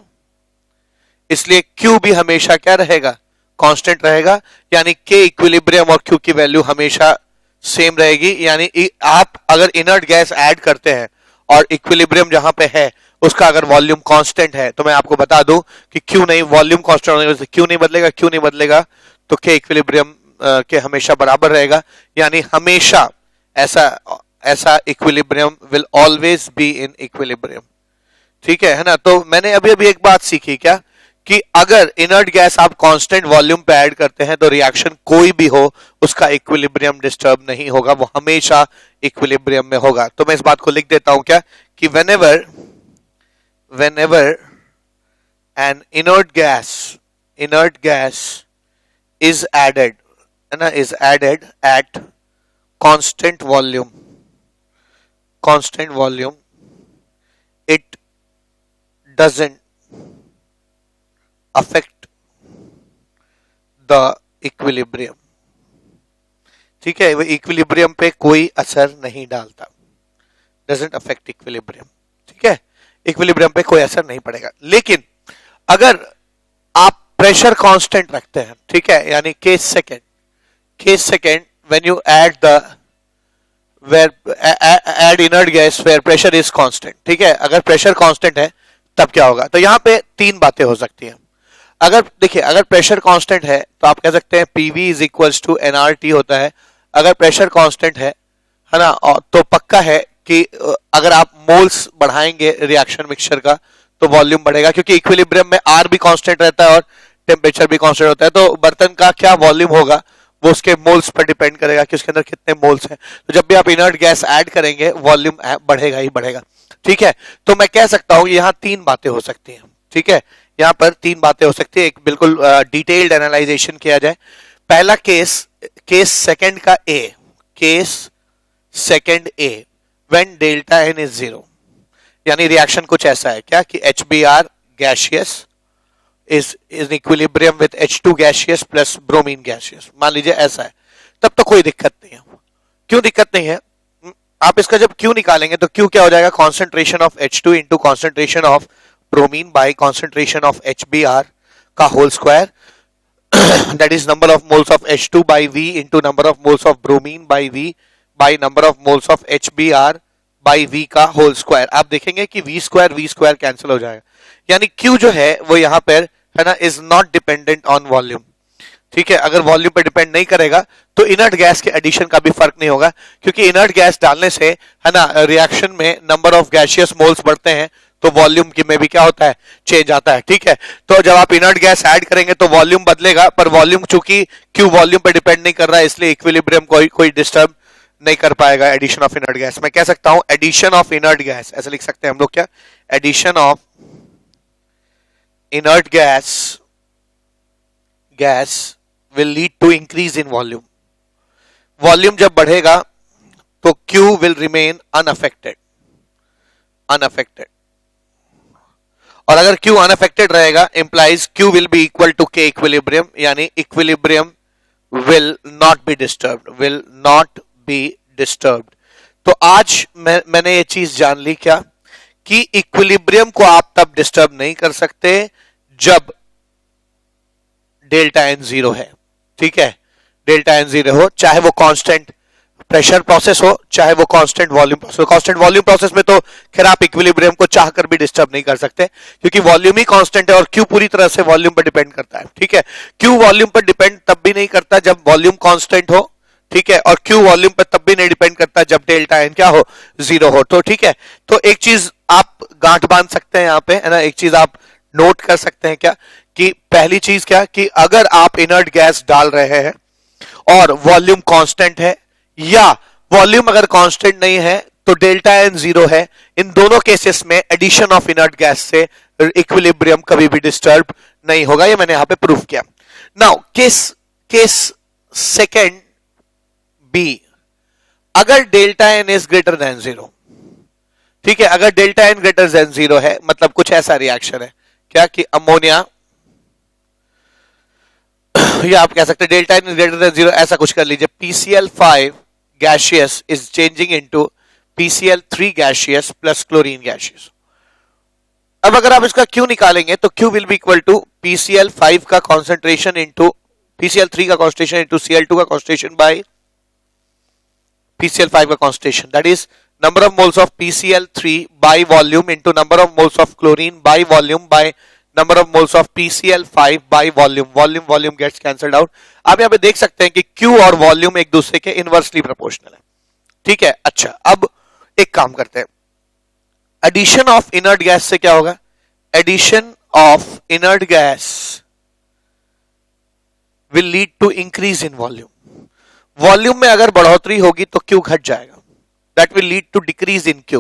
इसलिए Q भी हमेशा क्या रहेगा, कांस्टेंट रहेगा, यानी के इक्विलिब्रियम और क्यू की वैल्यू हमेशा सेम रहेगी। यानी आप अगर इनर्ट गैस ऐड करते हैं और इक्विलिब्रियम जहां पे है उसका अगर वॉल्यूम कांस्टेंट है, तो मैं आपको बता दूं कि क्यू नहीं, वॉल्यूम कांस्टेंट होने से क्यू नहीं बदलेगा, क्यू नहीं बदलेगा तो के इक्विलिब्रियम के हमेशा बराबर रहेगा। यानी हमेशा ऐसा equilibrium will always be in equilibrium. ठीक है ना? तो मैंने अभी अभी एक बात सीखी क्या, कि अगर इनर्ट गैस आप कांस्टेंट वॉल्यूम पे ऐड करते हैं तो रिएक्शन कोई भी हो उसका इक्विलिब्रियम डिस्टर्ब नहीं होगा, वो हमेशा इक्विलिब्रियम में होगा। तो मैं इस बात को लिख देता हूं क्या, कि whenever an inert gas is added at constant volume, it doesn't affect the equilibrium। ठीक है, वो इक्विलिब्रियम पे कोई असर नहीं डालता, डजंट अफेक्ट इक्विलिब्रियम। ठीक है, इक्विलिब्रियम पे कोई असर नहीं पड़ेगा। लेकिन अगर आप प्रेशर कांस्टेंट रखते हैं, ठीक है, यानी case second when you add inert gas where pressure is constant. ठीक है, अगर प्रेशर कांस्टेंट है तब क्या होगा, तो यहां पे तीन बातें हो सकती हैं। अगर देखिए, अगर प्रेशर कांस्टेंट है तो आप कह सकते हैं PV is equals to NRT होता है। अगर प्रेशर कांस्टेंट है ना, तो पक्का है कि अगर आप मोल्स बढ़ाएंगे रिएक्शन मिक्सचर का तो वॉल्यूम बढ़ेगा, क्योंकि इक्विलिब्रियम में आर भी कांस्टेंट रहता है और टेम्परेचर भी कांस्टेंट होता है। तो बर्तन का क्या वॉल्यूम होगा वो उसके मोल्स पर डिपेंड करेगा कि उसके अंदर कितने मोल्स हैं। तो जब भी आप इनर्ट गैस ऐड करेंगे वॉल्यूम बढ़ेगा ही बढ़ेगा। ठीक है, तो मैं कह सकता हूं यहाँ तीन बातें हो सकती हैं। ठीक है, यहाँ पर तीन बातें हो सकती है, एक बिल्कुल डिटेल्ड एनालाइजेशन किया जाए। पहला केस सेकंड का case second A when delta N is 0, यानी रिएक्शन कुछ ऐसा है क्या, कि HBr gaseous is in equilibrium with H2 gaseous plus bromine gaseous, मान लीजिए ऐसा है, तब तो कोई दिक्कत नहीं है। क्यों दिक्कत नहीं है, आप इसका जब Q निकालेंगे तो Q क्या हो जाएगा, concentration of H2 into concentration of bromine by concentration of HBr का whole square, that is number of moles of H2 by V into number of moles of bromine by V by number of moles of HBr by V का whole square. आप देखेंगे कि V square cancel हो जाएगा, यानी Q जो है वो यहाँ पर है ना, is not dependent on volume. ठीक है, अगर वॉल्यूम पे डिपेंड नहीं करेगा तो इनर्ट गैस के एडिशन का भी फर्क नहीं होगा, क्योंकि इनर्ट गैस डालने से है ना रिएक्शन में नंबर ऑफ गैसियस मोल्स बढ़ते हैं तो वॉल्यूम की में भी क्या होता है, चेंज आता है। ठीक है, तो जब आप इनर्ट गैस ऐड करेंगे तो वॉल्यूम बदलेगा, पर वॉल्यूम चूंकि क्यू वॉल्यूम पे डिपेंड नहीं कर रहा है इसलिए इक्विलिब्रियम कोई डिस्टर्ब नहीं कर पाएगा एडिशन ऑफ इनर्ट गैस। मैं कह सकता हूं एडिशन ऑफ इनर्ट गैस, ऐसे लिख सकते हैं हम लोग क्या, addition of inert gas will lead to increase in volume. Volume जब बढ़ेगा तो Q विल रिमेन अनअफेक्टेड, और अगर Q अनअफेक्टेड रहेगा implies Q will be equal to K equilibrium, यानी equilibrium will not be disturbed. तो आज मैंने ये चीज जान ली क्या, कि इक्विलिब्रियम को आप तब डिस्टर्ब नहीं कर सकते जब डेल्टा एन 0 है। ठीक है, डेल्टा एन 0 हो, चाहे वो कांस्टेंट प्रेशर प्रोसेस हो चाहे वो कांस्टेंट वॉल्यूम प्रोसेस हो। कांस्टेंट वॉल्यूम प्रोसेस में तो खैर आप इक्विलिब्रियम को चाहकर भी डिस्टर्ब नहीं कर सकते, क्योंकि वॉल्यूम ही कांस्टेंट है और Q पूरी तरह से वॉल्यूम पर डिपेंड करता है। ठीक है, Q वॉल्यूम पर डिपेंड तब भी नहीं करता जब वॉल्यूम कांस्टेंट हो, ठीक है, और Q वॉल्यूम पर तब भी नहीं डिपेंड करता जब डेल्टा एन क्या हो, 0 हो। तो ठीक है, तो एक चीज आप गांठ बांध सकते हैं यहाँ पे, है ना, एक चीज आप नोट कर सकते हैं क्या, कि पहली चीज क्या, कि अगर आप इनर्ट गैस डाल रहे हैं और वॉल्यूम कांस्टेंट है, या वॉल्यूम अगर कांस्टेंट नहीं है तो डेल्टा एन 0 है, इन दोनों केसेस में एडिशन ऑफ इनर्ट गैस से इक्विलिब्रियम कभी भी डिस्टर्ब नहीं होगा। ये मैंने यहां पे प्रूफ किया। नाउ केस सेकेंड बी, अगर delta N is greater than 0, ठीक है, अगर डेल्टा एन ग्रेटर देन 0 है, मतलब कुछ ऐसा रिएक्शन है क्या, कि अमोनिया, या आप कह सकते हैं delta N is greater than 0, ऐसा कुछ कर लीजिए, PCl5 gaseous is changing into PCl3 gaseous plus chlorine gaseous. अब अगर आप इसका Q निकालेंगे तो Q will be equal to PCl5 का कॉन्सेंट्रेशन इनटू PCl3 का कॉन्सेंट्रेशन इंटू Cl2 का कॉन्सेंट्रेशन बाय PCl5 का concentration, that is number of moles of PCl3 by volume into number of moles of chlorine by volume by number of moles of PCl5 by volume. Volume gets cancelled out. आप यहाँ पे देख सकते हैं कि Q और volume एक दूसरे के इनवर्सली प्रोपोर्शनल है. ठीक है. अच्छा, अब एक काम करते हैं. एडिशन ऑफ इनर्ट गैस से क्या होगा? Addition of inert gas will lead to increase in volume. Volume में अगर बढ़ोतरी होगी तो Q घट जाएगा. That will lead to decrease in Q.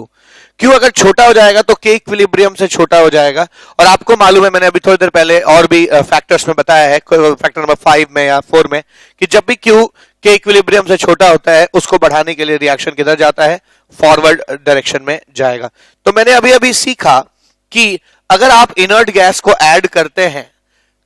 Q अगर छोटा हो जाएगा तो K इक्विलिब्रियम से छोटा हो जाएगा. और आपको मालूम है, मैंने अभी थोड़ी देर पहले और भी फैक्टर्स में बताया है, फैक्टर नंबर 5 में या 4 में, कि जब भी Q K इक्विलिब्रियम से छोटा होता है उसको बढ़ाने के लिए रिएक्शन किधर जाता है? फॉरवर्ड डायरेक्शन में जाएगा. तो मैंने अभी अभी सीखा कि अगर आप इनर्ट गैस को ऐड करते हैं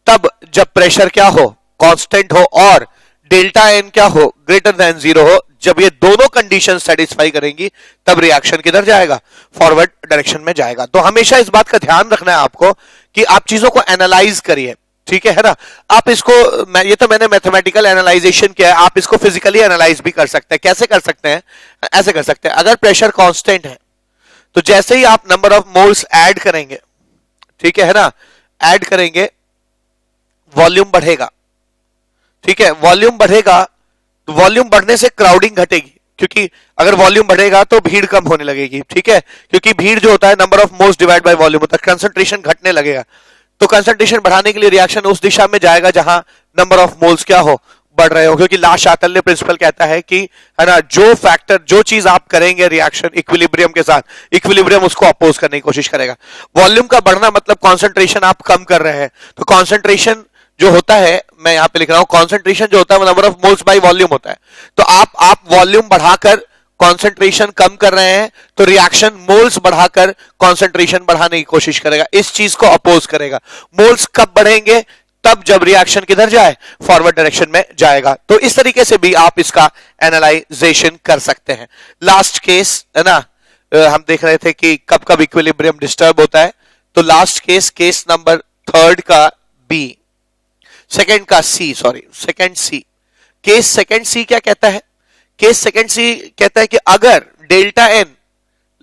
तब जब प्रेशर क्या हो? कांस्टेंट हो और डेल्टा एन क्या हो? ग्रेटर देन 0 हो. जब ये दोनों कंडीशन सेटिस्फाई करेंगी तब रिएक्शन किधर जाएगा? फॉरवर्ड डायरेक्शन में जाएगा. तो हमेशा इस बात का ध्यान रखना है आपको कि आप चीजों को एनालाइज करिए. ठीक है ना? आप इसको, ये तो मैंने मैथमेटिकल एनालाइजेशन किया है, आप इसको फिजिकली एनालाइज भी कर सकते हैं. कैसे कर सकते हैं? ऐसे कर सकते हैं. अगर प्रेशर कांस्टेंट है तो जैसे ही आप नंबर ऑफ मोल्स ऐड करेंगे, ठीक है ना, ऐड करेंगे, वॉल्यूम बढ़ेगा. ठीक है, वॉल्यूम बढ़ेगा तो वॉल्यूम बढ़ने से क्राउडिंग घटेगी, क्योंकि अगर वॉल्यूम बढ़ेगा तो भीड़ कम होने लगेगी. ठीक है, क्योंकि भीड़ जो होता है number of moles divide by volume होता है. कंसंट्रेशन घटने लगेगा तो कंसंट्रेशन बढ़ाने के लिए रिएक्शन उस दिशा में जाएगा जहां नंबर ऑफ मोल्स क्या हो? बढ़ रहे हो. क्योंकि ला शातल्य प्रिंसिपल कहता है कि, है ना, जो फैक्टर, जो चीज आप करेंगे रिएक्शन इक्विलिब्रियम के साथ, इक्विलिब्रियम उसको अपोज करने की कोशिश करेगा. वॉल्यूम का बढ़ना मतलब कॉन्सेंट्रेशन आप कम कर रहे हैं. तो कॉन्सेंट्रेशन जो होता है, मैं यहां पे लिख रहा हूं, कॉन्सेंट्रेशन जो होता है वो number of moles by volume होता है. तो आप वॉल्यूम बढ़ाकर कॉन्सेंट्रेशन कम कर रहे हैं तो रिएक्शन मोल्स बढ़ाकर कॉन्सेंट्रेशन बढ़ाने की कोशिश करेगा. इस चीज को अपोज करेगा. मोल्स कब बढ़ेंगे? तब जब रिएक्शन किधर जाए? फॉरवर्ड डायरेक्शन में जाएगा. तो इस तरीके से भी आप इसका एनालाइजेशन कर सकते हैं. लास्ट केस है ना, हम देख रहे थे कि कब कब इक्विलिब्रियम डिस्टर्ब होता है. तो लास्ट केस नंबर 3 का बी, सेकंड का सी, सॉरी सेकंड सी. केस सेकंड सी क्या कहता है? केस सेकंड सी कहता है कि अगर डेल्टा एन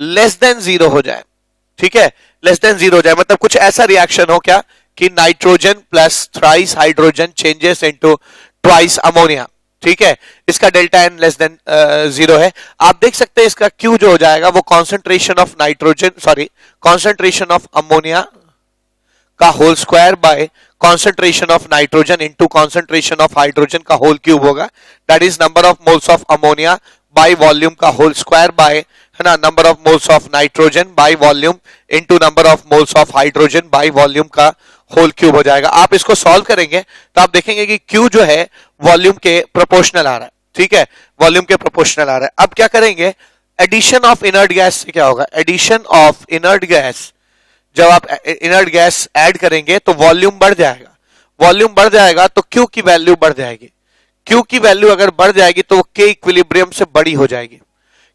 लेस देन 0 हो जाए, ठीक है, लेस देन 0 हो जाए, मतलब कुछ ऐसा रिएक्शन हो क्या कि nitrogen plus thrice hydrogen changes into twice ammonia. ठीक है, इसका डेल्टा एन लेस देन 0 है. आप देख सकते हैं इसका क्यू जो हो जाएगा वो concentration of nitrogen, sorry concentration of ammonia का whole square by concentration of nitrogen into concentration of hydrogen का whole cube होगा. That is number of moles of ammonia by volume का whole square by, है ना, number of moles of nitrogen by volume into number of moles of hydrogen by volume का whole cube हो जाएगा. आप इसको solve करेंगे तो आप देखेंगे कि Q जो है वॉल्यूम के प्रोपोर्शनल आ रहा है. ठीक है, वॉल्यूम के प्रोपोर्शनल आ रहा है. अब क्या करेंगे? एडिशन ऑफ इनर्ट गैस से क्या होगा? एडिशन ऑफ इनर्ट गैस, जब आप इनर्ट गैस ऐड करेंगे तो वॉल्यूम बढ़ जाएगा. वॉल्यूम बढ़ जाएगा तो Q की वैल्यू बढ़ जाएगी. Q की वैल्यू अगर बढ़ जाएगी तो वो K इक्विलिब्रियम से बड़ी हो जाएगी.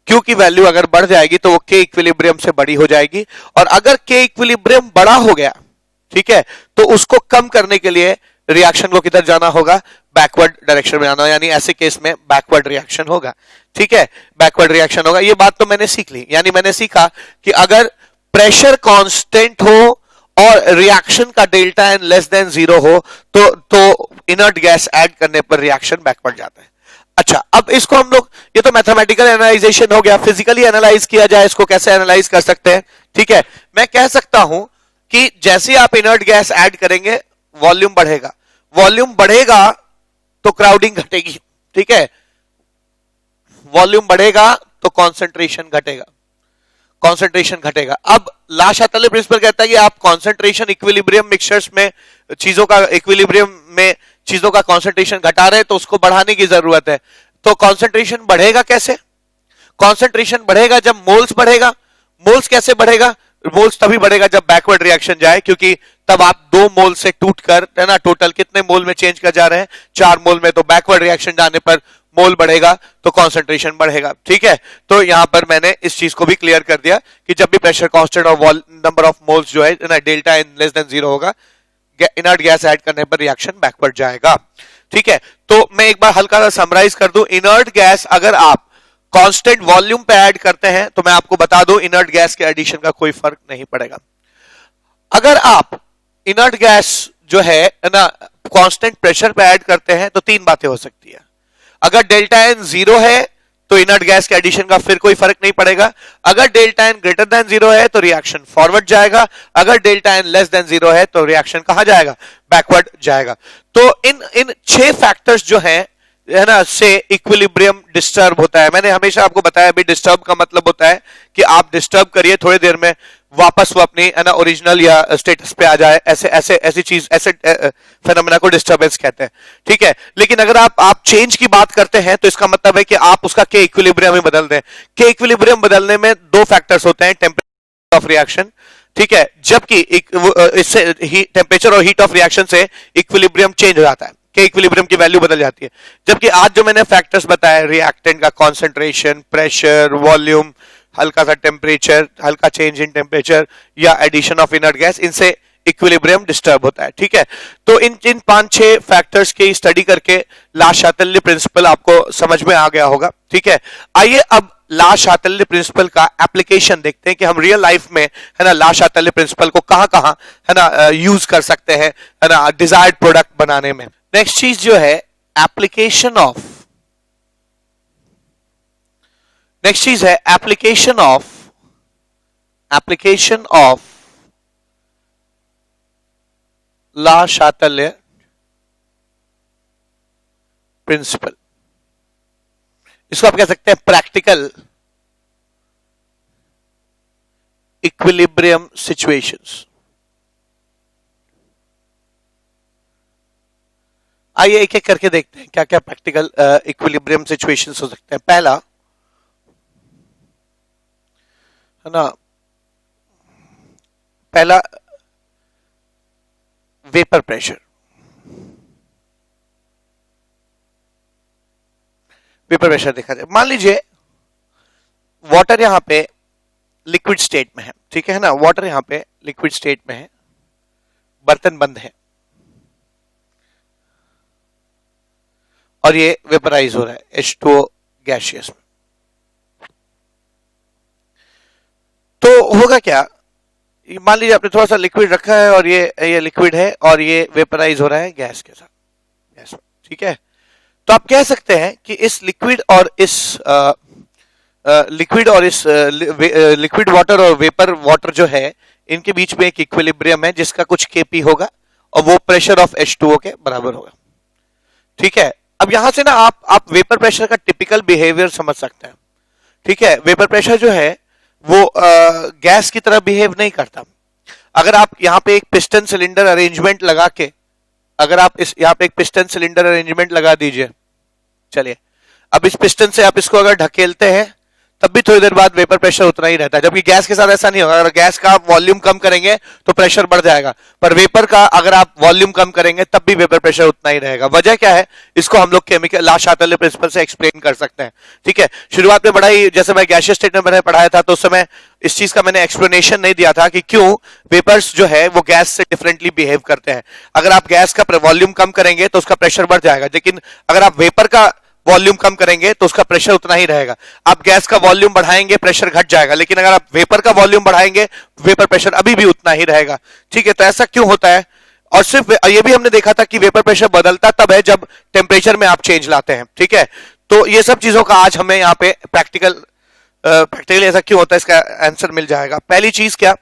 Q की वैल्यू अगर बढ़ जाएगी तो वो K इक्विलिब्रियम से बड़ी हो जाएगी. और अगर K इक्विलिब्रियम बड़ा हो गया, ठीक है, तो उसको कम करने के लिए रिएक्शन को किधर जाना होगा? बैकवर्ड डायरेक्शन में आना, यानी ऐसे केस में बैकवर्ड रिएक्शन होगा. ठीक है, बैकवर्ड रिएक्शन होगा. ये बात तो मैंने सीख ली. यानी मैंने सीखा कि अगर प्रेशर कांस्टेंट हो और रिएक्शन का डेल्टा एन लेस देन 0 हो तो इनर्ट गैस ऐड करने पर रिएक्शन बैकवर्ड जाता है. अच्छा, अब इसको हम लोग, ये तो मैथमेटिकल एनालाइजेशन हो गया. फिजिकली एनालाइज किया जाए, इसको कैसे एनालाइज कर सकते हैं? ठीक है, मैं कह सकता हूं कि जैसे आप इनर्ट गैस ऐड करेंगे वॉल्यूम बढ़ेगा. वॉल्यूम बढ़ेगा तो क्राउडिंग घटेगी. ठीक है, वॉल्यूम बढ़ेगा तो कॉन्सेंट्रेशन घटेगा. कॉन्सेंट्रेशन घटेगा. अब ला शातल्य प्रिंसिपल कहता है कि आप कॉन्सेंट्रेशन इक्विलिब्रियम मिक्सचर्स में चीजों का, इक्विलिब्रियम में चीजों का कॉन्सेंट्रेशन घटा रहे हैं तो उसको बढ़ाने की जरूरत है. तो कॉन्सेंट्रेशन बढ़ेगा कैसे? कॉन्सेंट्रेशन बढ़ेगा जब मोल्स बढ़ेगा. मोल्स कैसे बढ़ेगा? मोल्स तभी बढ़ेगा जब बैकवर्ड रिएक्शन जाए, क्योंकि तब आप 2 मोल से टूटकर, है ना, टोटल कितने मोल में चेंज कर जा रहे हैं? 4 मोल में. तो बैकवर्ड रिएक्शन जाने पर मोल बढ़ेगा तो कॉन्सेंट्रेशन बढ़ेगा. ठीक है, तो यहां पर मैंने इस चीज को भी क्लियर कर दिया कि जब भी प्रेशर कांस्टेंट और नंबर ऑफ मोल्स जो है ना डेल्टा एन लेस देन 0 होगा, इनर्ट गैस ऐड करने पर रिएक्शन बैकवर्ड जाएगा। ठीक है, तो मैं एक बार हल्का सा समराइज कर दूं। इनर्ट गैस अगर आप कांस्टेंट वॉल्यूम पे ऐड करते हैं तो मैं आपको बता दूं इनर्ट गैस के एडिशन का कोई फर्क नहीं पड़ेगा। अगर आप इनर्ट गैस जो है ना कांस्टेंट प्रेशर पे ऐड करते हैं तो तीन बातें हो सकती है। अगर डेल्टा एन जीरो है तो इनर्ट गैस के एडिशन का फिर कोई फर्क नहीं पड़ेगा। अगर delta N greater than zero है तो रिएक्शन फॉरवर्ड जाएगा। अगर delta N less than zero है तो रिएक्शन कहां जाएगा? बैकवर्ड जाएगा। तो इन 6 फैक्टर्स जो है ना से इक्विलिब्रियम डिस्टर्ब होता है। मैंने हमेशा आपको बताया भी डिस्टर्ब का मतलब होता है कि आप डिस्टर्ब करिए, थोड़ी देर में वापस वो अपनी है ना ओरिजिनल या स्टेटस पे आ जाए, ऐसी चीज, ऐसे फेनोमेना को डिस्टर्बेंस कहते हैं। ठीक है, लेकिन अगर आप चेंज की बात करते हैं तो इसका मतलब है कि आप उसका के इक्विलिब्रियम में बदल दें। के इक्विलिब्रियम बदलने में 2 फैक्टर्स होते हैं, टेम्परेचर ऑफ रिएक्शन, ठीक है, जबकि इससे टेम्परेचर और हीट ऑफ रिएक्शन से इक्विलिब्रियम चेंज हो जाता है, के इक्विलिब्रियम की वैल्यू बदल जाती है। जबकि आज जो मैंने फैक्टर्स बताया, रिएक्टेंट का कॉन्सेंट्रेशन, प्रेशर, वॉल्यूम, हल्का सा टेम्परेचर, हल्का चेंज इन टेम्परेचर या एडिशन ऑफ इनर्ट गैस, इनसे इक्विलिब्रियम डिस्टर्ब होता है। ठीक है, तो इन 5-6 फैक्टर्स की स्टडी करके ला-शातिल्य प्रिंसिपल आपको समझ में आ गया होगा। ठीक है, आइए अब ला-शातिल्य प्रिंसिपल का एप्लीकेशन देखते हैं कि हम रियल लाइफ में है ना ला-शातिल्य प्रिंसिपल को कहां है ना यूज कर सकते हैं है ना डिजायर्ड प्रोडक्ट बनाने में। नेक्स्ट चीज जो है एप्लीकेशन ऑफ, नेक्स्ट चीज है एप्लीकेशन ऑफ ला-शातिल्य प्रिंसिपल। इसको आप कह सकते हैं प्रैक्टिकल इक्विलिब्रियम सिचुएशंस। आइए एक एक करके देखते हैं क्या क्या प्रैक्टिकल इक्विलिब्रियम सिचुएशंस हो सकते हैं। पहला है ना, पहला वेपर प्रेशर। वेपर प्रेशर देखा जाए, मान लीजिए वाटर यहां पे लिक्विड स्टेट में है, ठीक है ना, वाटर यहां पे लिक्विड स्टेट में है, बर्तन बंद है और ये वेपराइज हो रहा है H2O गैसियस में। तो होगा क्या, मान लीजिए आपने थोड़ा सा लिक्विड रखा है और ये लिक्विड है और ये वेपराइज हो रहा है गैस के साथ, गैस में। ठीक है, तो आप कह सकते हैं कि इस लिक्विड और इस लिक्विड वाटर और वेपर वाटर जो है इनके बीच में एक इक्विलिब्रियम है जिसका कुछ Kp होगा और वो प्रेशर ऑफ H2O के बराबर होगा। ठीक है, अब यहां से ना आप वेपर प्रेशर का टिपिकल बिहेवियर समझ सकते हैं। ठीक है, वेपर प्रेशर जो है वो गैस की तरह बिहेव नहीं करता। अगर आप यहां पे एक पिस्टन सिलेंडर अरेंजमेंट लगा के, अगर आप इस यहां पे एक पिस्टन सिलेंडर अरेंजमेंट लगा दीजिए, चलिए अब इस पिस्टन से आप इसको अगर ढकेलते हैं तब भी थोड़ी देर बाद वेपर प्रेशर उतना ही रहता है, जबकि गैस के साथ ऐसा नहीं होगा। अगर गैस का आप वॉल्यूम कम करेंगे तो प्रेशर बढ़ जाएगा, पर वेपर का अगर आप वॉल्यूम कम करेंगे तब भी वेपर प्रेशर उतना ही रहेगा। वजह क्या है, इसको हम लोग केमिकल ला-शातिल्य प्रिंसिपल से एक्सप्लेन कर सकते हैं। ठीक है, शुरुआत में बड़ा ही, जैसे मैं गैसियस स्टेट में मैंने पढ़ाया था तो उस समय इस चीज का मैंने एक्सप्लेनेशन नहीं दिया था कि क्यों वेपर्स जो है वो गैस से डिफरेंटली बिहेव करते हैं। अगर आप गैस का वॉल्यूम कम करेंगे तो उसका प्रेशर बढ़ जाएगा, लेकिन अगर आप वेपर का वॉल्यूम कम करेंगे तो उसका प्रेशर उतना ही रहेगा। आप गैस का वॉल्यूम बढ़ाएंगे प्रेशर घट जाएगा, लेकिन अगर आप वेपर का वॉल्यूम बढ़ाएंगे वेपर प्रेशर अभी भी उतना ही रहेगा। ठीक है, तो ऐसा क्यों होता है? और सिर्फ ये भी हमने देखा था कि वेपर प्रेशर बदलता तब है जब टेम्परेचर में आप चेंज लाते हैं। ठीक है, तो ये सब चीजों का आज हमें यहाँ पे प्रैक्टिकली ऐसा क्यों होता है इसका आंसर मिल जाएगा। पहली चीज क्या,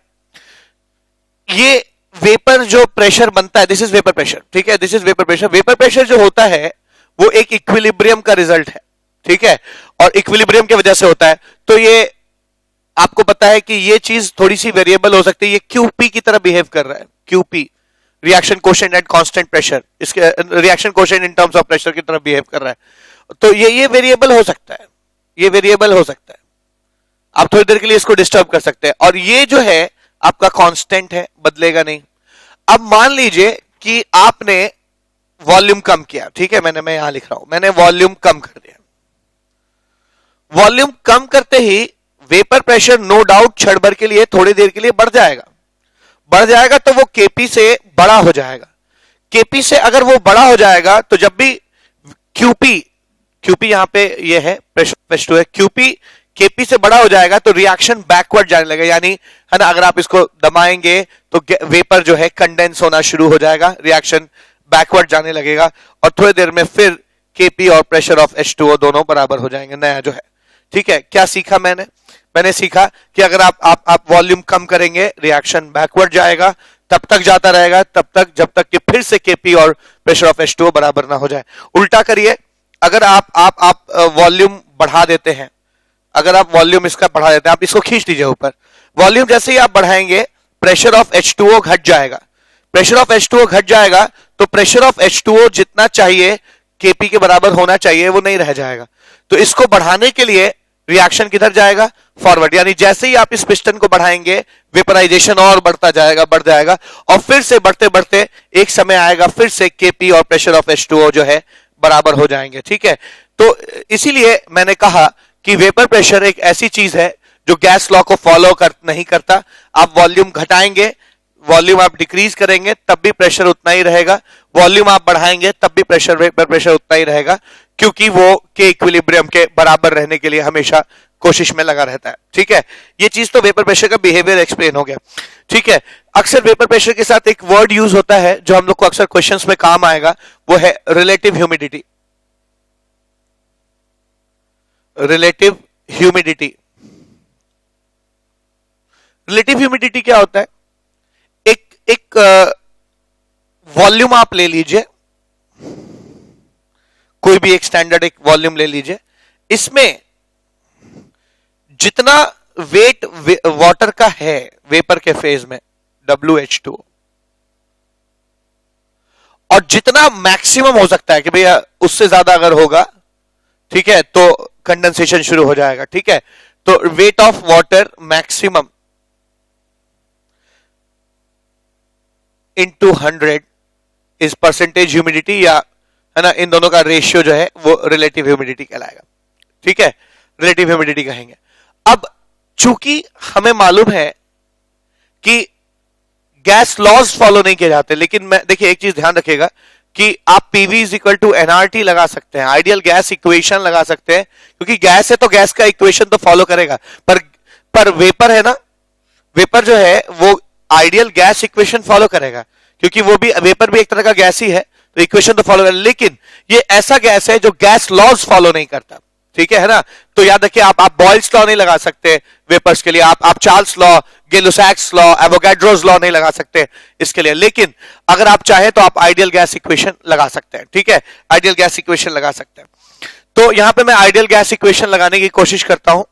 ये वेपर जो प्रेशर बनता है, दिस इज वेपर प्रेशर। ठीक है, this is vapour pressure. Vapour pressure जो होता है वो एक इक्विलिब्रियम का रिजल्ट है। ठीक है, और इक्विलिब्रियम की वजह से होता है। तो ये आपको पता है कि ये चीज थोड़ी सी वेरिएबल हो सकती है। ये QP की तरह बिहेव कर रहा है, QP reaction quotient at constant pressure, इसके reaction quotient in terms of pressure की तरह बिहेव कर रहा है। तो ये वेरिएबल हो सकता है, ये वेरिएबल हो सकता है। आप थोड़ी देर के लिए इसको डिस्टर्ब कर सकते हैं और ये जो है आपका कांस्टेंट है, बदलेगा नहीं। अब मान लीजिए कि आपने वॉल्यूम कम किया। ठीक है, मैं यहां लिख रहा हूं, मैंने वॉल्यूम कम कर दिया। वॉल्यूम कम करते ही वेपर प्रेशर नो डाउट क्षण भर के लिए, थोड़ी देर के लिए बढ़ जाएगा। बढ़ जाएगा तो वो केपी से बड़ा हो जाएगा। केपी से अगर वो बड़ा हो जाएगा तो जब भी क्यूपी, क्यूपी यहां पे ये है प्रेशर H2 है, क्यूपी केपी से बड़ा हो जाएगा तो रिएक्शन बैकवर्ड जाने लगेगा, यानी है ना, अगर आप इसको दबाएंगे तो वेपर जो है कंडेंस होना शुरू हो जाएगा, रिएक्शन बैकवर्ड जाने लगेगा और थोड़ी देर में फिर केपी और प्रेशर ऑफ H2O दोनों बराबर हो जाएंगे, नया जो है। ठीक है, क्या सीखा मैंने सीखा कि अगर आप वॉल्यूम कम करेंगे रिएक्शन बैकवर्ड जाएगा, तब तक जाता रहेगा, तब तक जब तक कि फिर से केपी और प्रेशर ऑफ H2O बराबर ना हो जाए। उल्टा करिए, अगर आप वॉल्यूम बढ़ा देते हैं, अगर आप वॉल्यूम इसका बढ़ा देते हैं, आप इसको खींच दीजिए ऊपर, वॉल्यूम जैसे ही आप बढ़ाएंगे प्रेशर ऑफ H2O घट जाएगा, प्रेशर ऑफ H2O घट जाएगा तो प्रेशर ऑफ H2O जितना चाहिए केपी के बराबर होना चाहिए वो नहीं रह जाएगा। तो इसको बढ़ाने के लिए रिएक्शन किधर जाएगा, फॉरवर्ड, यानी जैसे ही आप इस पिस्टन को बढ़ाएंगे वेपराइजेशन और बढ़ता जाएगा, बढ़ जाएगा और फिर से बढ़ते बढ़ते एक समय आएगा फिर से केपी और प्रेशर ऑफ H2O जो है बराबर हो जाएंगे। ठीक है, तो इसीलिए मैंने कहा कि वेपर प्रेशर एक ऐसी चीज है जो गैस लॉ को फॉलो नहीं करता। आप वॉल्यूम घटाएंगे, वॉल्यूम आप डिक्रीज करेंगे तब भी प्रेशर उतना ही रहेगा, वॉल्यूम आप बढ़ाएंगे तब भी प्रेशर वेपर प्रेशर उतना ही रहेगा, क्योंकि वो के इक्विलिब्रियम के बराबर रहने के लिए हमेशा कोशिश में लगा रहता है। ठीक है, ये चीज तो वेपर प्रेशर का बिहेवियर एक्सप्लेन हो गया। ठीक है, अक्सर वेपर प्रेशर के साथ एक वर्ड यूज होता है जो हम लोग को अक्सर क्वेश्चंस में काम आएगा, वो है relative humidity. Relative humidity, relative humidity क्या होता है? एक वॉल्यूम आप ले लीजिए, कोई भी एक स्टैंडर्ड एक वॉल्यूम ले लीजिए, इसमें जितना वेट वाटर का है वेपर के फेज में WH2O, और जितना मैक्सिमम हो सकता है कि भैया उससे ज्यादा अगर होगा, ठीक है, तो कंडेंसेशन शुरू हो जाएगा। ठीक है, तो weight of water maximum into 100 is percentage humidity, या है ना, इन दोनों का रेशियो जो है वो रिलेटिव ह्यूमिडिटी कहलाएगा। ठीक है, रिलेटिव ह्यूमिडिटी कहेंगे। अब चूंकि हमें मालूम है कि गैस लॉज फॉलो नहीं किए जाते, लेकिन मैं देखिए एक चीज ध्यान रखिएगा कि आप PV is equal to NRT लगा सकते हैं, आइडियल गैस इक्वेशन लगा सकते हैं, क्योंकि गैस है तो गैस का इक्वेशन तो फॉलो करेगा, पर वेपर है ना, वेपर जो है वो आइडियल गैस इक्वेशन फॉलो करेगा, क्योंकि वो भी वेपर भी एक तरह का गैस ही है, तो इक्वेशन तो फॉलो करेगा, लेकिन ये ऐसा गैस है जो गैस लॉज फॉलो नहीं करता। ठीक है ना, तो याद रखिए आप बॉयल्स लॉ नहीं लगा सकते वेपर्स के लिए, आप Charles law, Gay-Lussac's law, Avogadro's law नहीं लगा सकते इसके लिए, लेकिन अगर आप चाहें तो आप आइडियल गैस इक्वेशन लगा सकते हैं। ठीक है, आइडियल गैस इक्वेशन लगा सकते हैं। तो यहां पे मैं आइडियल गैस इक्वेशन लगाने की कोशिश करता हूं,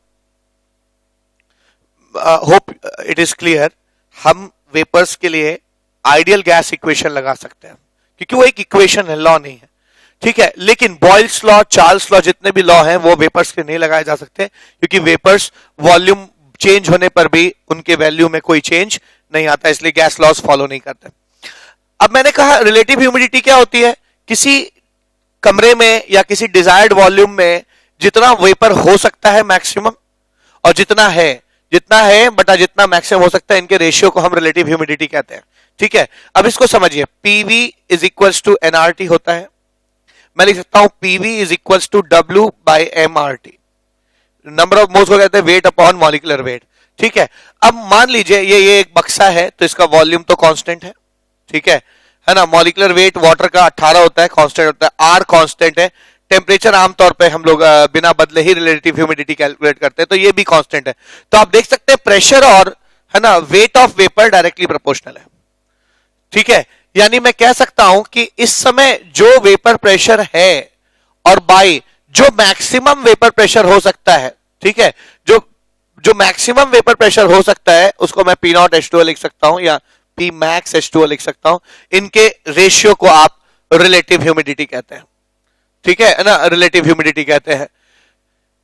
होप इट इज क्लियर। हम वेपर्स के लिए आइडियल गैस इक्वेशन लगा सकते हैं क्योंकि वो एक इक्वेशन है, लॉ नहीं है। ठीक है, लेकिन बॉयल्स लॉ, चार्ल्स लॉ, जितने भी लॉ हैं वो वेपर्स के नहीं लगाए जा सकते, क्योंकि वेपर्स वॉल्यूम चेंज होने पर भी उनके वैल्यू में कोई चेंज नहीं आता, इसलिए गैस लॉज फॉलो नहीं करते। अब मैंने कहा रिलेटिव ह्यूमिडिटी क्या होती है? किसी कमरे में या किसी डिजायर्ड वॉल्यूम में जितना वेपर हो सकता है मैक्सिमम, और जितना है बटा जितना मैक्सिमम हो सकता है, इनके रेशियो को हम रिलेटिव ह्यूमिडिटी कहते हैं। ठीक है, अब इसको समझिए, PV is equals to NRT होता है, मैं लिख सकता हूं PV is equals to W by MRT, number of moles को कहते हैं वेट अपॉन मॉलिक्यूलर वेट। ठीक है, अब मान लीजिए ये एक बक्सा है, तो इसका वॉल्यूम तो कांस्टेंट है। ठीक है ना, मॉलिक्यूलर वेट वाटर का 18 होता है, कांस्टेंट होता है, आर कांस्टेंट है, टेम्परेचर आमतौर पे हम लोग बिना बदले ही रिलेटिव ह्यूमिडिटी कैलकुलेट करते हैं, तो ये भी कांस्टेंट है। तो आप देख सकते हैं प्रेशर और है ना weight of vapour directly proportional है। ठीक है, यानी मैं कह सकता हूं कि इस समय जो वेपर प्रेशर है और बाई जो मैक्सिमम वेपर प्रेशर हो सकता है, ठीक है, जो मैक्सिमम वेपर प्रेशर हो सकता है उसको मैं P नॉट H2O लिख सकता हूं या P मैक्स H2O लिख सकता हूं, इनके रेशियो को आप रिलेटिव ह्यूमिडिटी कहते हैं। ठीक है ना, रिलेटिव ह्यूमिडिटी कहते हैं।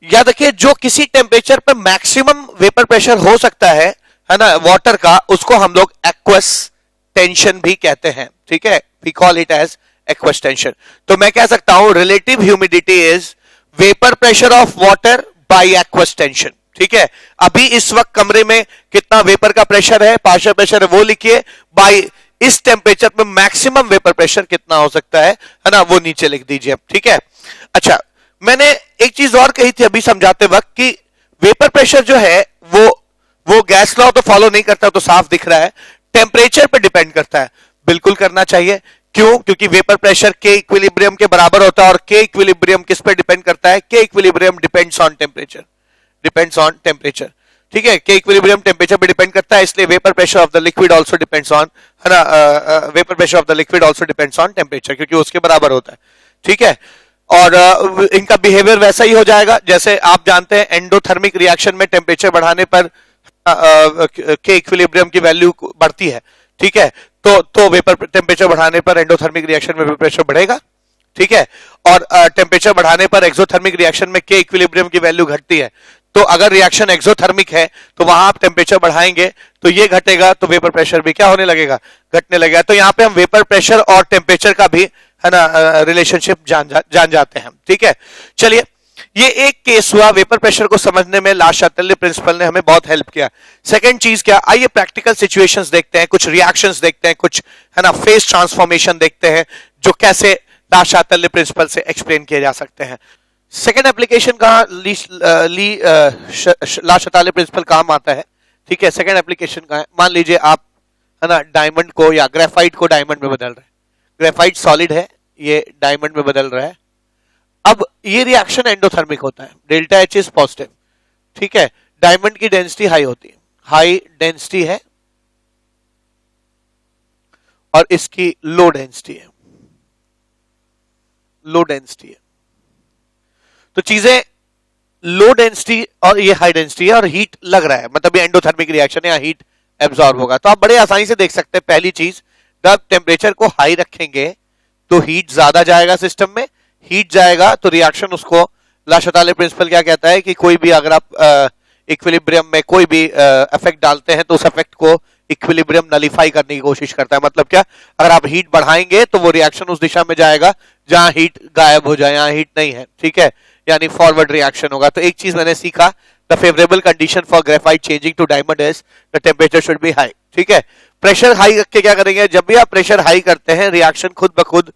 याद रखिए जो किसी टेम्परेचर पर मैक्सिमम वेपर प्रेशर हो सकता है ना वाटर का, उसको हम लोग एक्वस टेंशन भी कहते हैं। ठीक है, we call it as aqueous tension. तो मैं कह सकता हूं relative humidity is vapour pressure of water by aqueous tension. ठीक है, अभी इस वक्त कमरे में कितना वेपर का प्रेशर है, पार्शियल प्रेशर है, वो लिखिए। बाय इस टेम्परेचर पे मैक्सिमम वेपर प्रेशर कितना हो सकता है ना, वो नीचे लिख दीजिए। ठीक है, अच्छा मैंने एक चीज और कही थी अभी समझाते वक्त कि वेपर प्रेशर जो है वो गैस लॉ तो फॉलो नहीं करता, तो साफ दिख रहा है, टेम्परेचर पे डिपेंड करता है। बिल्कुल करना चाहिए, क्यों? क्योंकि वेपर प्रेशर के इक्विलिब्रियम के बराबर होता है, और के इक्विलिब्रियम किस पे डिपेंड करता है? के equilibrium depends on temperature, depends on temperature. ठीक है, के इक्विलिब्रियम टेम्परेचर पे डिपेंड करता है, इसलिए vapour pressure of the liquid also depends on, है ना, vapour pressure of the liquid also depends on temperature, क्योंकि उसके बराबर होता है। ठीक है, और इनका बिहेवियर वैसा ही हो जाएगा जैसे आप जानते हैं एंडोथर्मिक रिएक्शन में टेम्परेचर बढ़ाने पर के इक्विलिब्रियम की वैल्यू बढ़ती है। ठीक है, तो वेपर टेम्परेचर बढ़ाने पर एंडोथर्मिक रिएक्शन में वेपर प्रेशर बढ़ेगा। ठीक है, और टेम्परेचर बढ़ाने पर एक्सोथर्मिक रिएक्शन में के इक्विलिब्रियम की वैल्यू घटती है। तो अगर रिएक्शन एक्सोथर्मिक है तो वहां आप टेम्परेचर बढ़ाएंगे तो ये घटेगा, तो वेपर प्रेशर भी क्या होने लगेगा? घटने लगेगा। तो यहाँ पे हम वेपर प्रेशर और टेम्परेचर का भी, है ना, रिलेशनशिप जान जाते हैं। ठीक है, चलिए ये एक केस हुआ, वेपर प्रेशर को समझने में ला शातल्य प्रिंसिपल ने हमें बहुत हेल्प किया। सेकंड चीज क्या, आइए प्रैक्टिकल सिचुएशंस देखते हैं, कुछ रिएक्शंस देखते हैं, कुछ, है ना, फेस ट्रांसफॉर्मेशन देखते हैं जो कैसे ला शातल्य प्रिंसिपल से एक्सप्लेन किए जा सकते हैं। सेकेंड एप्लीकेशन कहां ला शातल्य प्रिंसिपल काम आता है? ठीक है, सेकेंड एप्लीकेशन कहां है? मान लीजिए आप, है ना, डायमंड को या ग्रेफाइट को डायमंड में बदल रहे हैं। ग्रेफाइट सॉलिड है, ये डायमंड में बदल रहा है। अब ये रिएक्शन एंडोथर्मिक होता है, डेल्टा एच इज पॉजिटिव। ठीक है, डायमंड की डेंसिटी हाई होती है, हाई डेंसिटी है, और इसकी लो डेंसिटी है, लो डेंसिटी है। तो चीजें लो डेंसिटी और ये हाई डेंसिटी है, और हीट लग रहा है, मतलब ये एंडोथर्मिक रिएक्शन है, या हीट एब्जॉर्ब होगा। तो आप बड़े आसानी से देख सकते हैं, पहली चीज, जब टेम्परेचर को हाई रखेंगे तो हीट ज्यादा जाएगा सिस्टम में, हीट जाएगा तो रिएक्शन, उसको ला शातल्य प्रिंसिपल क्या कहता है कि कोई भी, अगर आप इक्विलिब्रियम में कोई भी इफेक्ट डालते हैं तो उस इफेक्ट को इक्विलिब्रियम नलीफाई करने की कोशिश करता है। मतलब क्या, अगर आप हीट बढ़ाएंगे तो वो रिएक्शन उस दिशा में जाएगा जहां हीट गायब हो जाए, यहां हीट नहीं है। ठीक है, यानी फॉरवर्ड रिएक्शन होगा। तो एक चीज मैंने सीखा, the favourable condition for graphite changing to diamond is the temperature should be high. ठीक है, प्रेशर हाई रख के क्या करेंगे, जब भी आप प्रेशर हाई करते हैं रिएक्शन खुद ब खुद,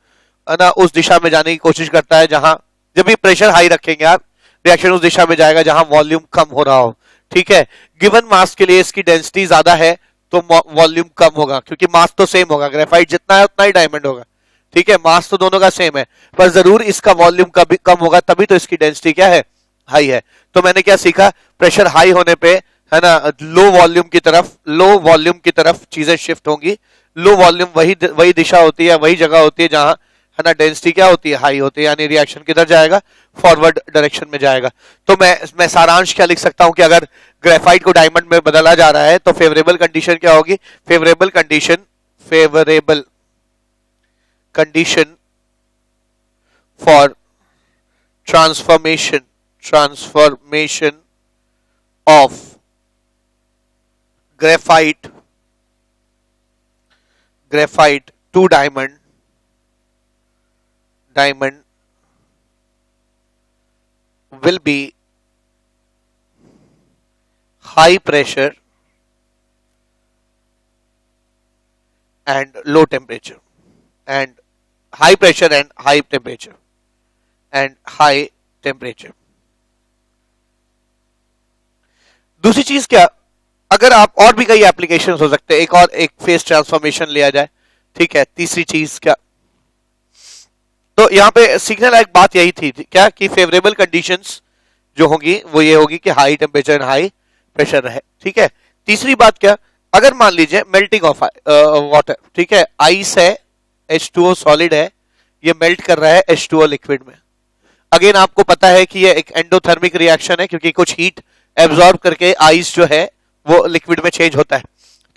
है ना, उस दिशा में जाने की कोशिश करता है जहां, जब भी प्रेशर हाई रखेंगे आप, रिएक्शन उस दिशा में जाएगा जहां वॉल्यूम कम हो रहा हो। ठीक है, गिवन मास के लिए इसकी डेंसिटी ज्यादा है तो वॉल्यूम कम होगा, क्योंकि मास तो सेम होगा, ग्रेफाइट जितना है उतना ही डायमंड होगा। ठीक है, मास तो दोनों का सेम है, पर जरूर इसका वॉल्यूम कम होगा, तभी तो इसकी डेंसिटी क्या है, हाई है। तो मैंने क्या सीखा, प्रेशर हाई होने पे, है ना, लो वॉल्यूम की तरफ चीजें शिफ्ट होंगी। लो वॉल्यूम वही दिशा होती है, वही जगह होती है जहां, है ना, डेंसिटी क्या होती है, हाई होती है, यानी रिएक्शन किधर जाएगा, फॉरवर्ड डायरेक्शन में जाएगा। तो मैं सारांश क्या लिख सकता हूं कि अगर ग्रेफाइट को डायमंड में बदला जा रहा है तो फेवरेबल कंडीशन क्या होगी, favourable condition for transformation of graphite to diamond will be high pressure and low temperature, and high pressure and high temperature, दूसरी चीज क्या, अगर आप, और भी कई एप्लीकेशंस हो सकते हैं, एक फेस ट्रांसफॉर्मेशन लिया जाए। ठीक है, तीसरी चीज क्या, तो यहां पे सीखने लायक बात यही थी क्या, कि फेवरेबल कंडीशंस जो होंगी वो ये होगी कि high temperature and high pressure रहे। ठीक है, तीसरी बात क्या, अगर मान लीजिए मेल्टिंग ऑफ वाटर, ठीक है, आइस है, H2O सॉलिड है, ये मेल्ट कर रहा है H2O लिक्विड में। अगेन आपको पता है कि ये एक एंडोथर्मिक रिएक्शन है, क्योंकि कुछ हीट एब्जॉर्ब करके आइस जो है वो लिक्विड में चेंज होता है।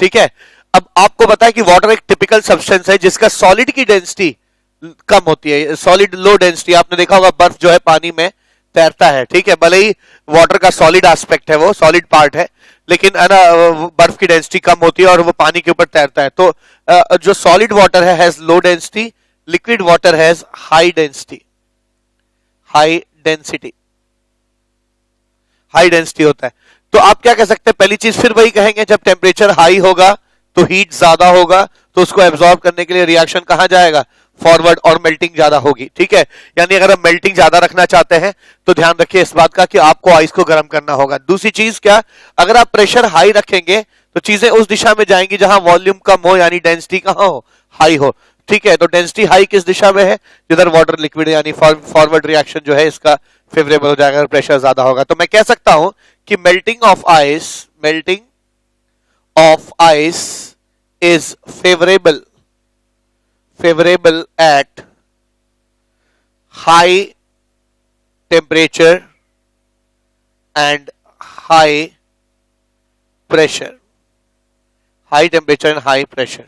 ठीक है, अब आपको पता है कि वाटर एक टिपिकल सब्सटेंस है जिसका सॉलिड की डेंसिटी कम होती है, सॉलिड लो डेंसिटी। आपने देखा होगा बर्फ जो है पानी में तैरता है। ठीक है, भले ही वाटर का सॉलिड एस्पेक्ट है, वो सॉलिड पार्ट है, लेकिन है ना, बर्फ की डेंसिटी कम होती है और वो पानी के ऊपर तैरता है। तो जो सॉलिड वाटर है has low density, liquid water has high density. High density होता है। तो आप क्या कह सकते हैं, पहली चीज फिर वही कहेंगे, जब टेम्परेचर हाई होगा तो हीट ज्यादा होगा, तो उसको एब्जॉर्ब करने के लिए रिएक्शन कहां जाएगा, फॉरवर्ड, और मेल्टिंग ज्यादा होगी। ठीक है, यानी अगर हम मेल्टिंग ज्यादा रखना चाहते हैं तो ध्यान रखिए इस बात का कि आपको आइस को गर्म करना होगा। दूसरी चीज क्या, अगर आप प्रेशर हाई रखेंगे तो चीजें उस दिशा में जाएंगी जहां वॉल्यूम कम हो, यानी डेंसिटी कहां हो, हाई हो। ठीक है, तो डेंसिटी हाई किस दिशा में है, जिधर वाटर लिक्विड, यानी फॉरवर्ड रिएक्शन जो है इसका फेवरेबल हो जाएगा, प्रेशर ज्यादा होगा। तो मैं कह सकता हूं कि melting of ice is favourable at high temperature and high pressure. High temperature and high pressure,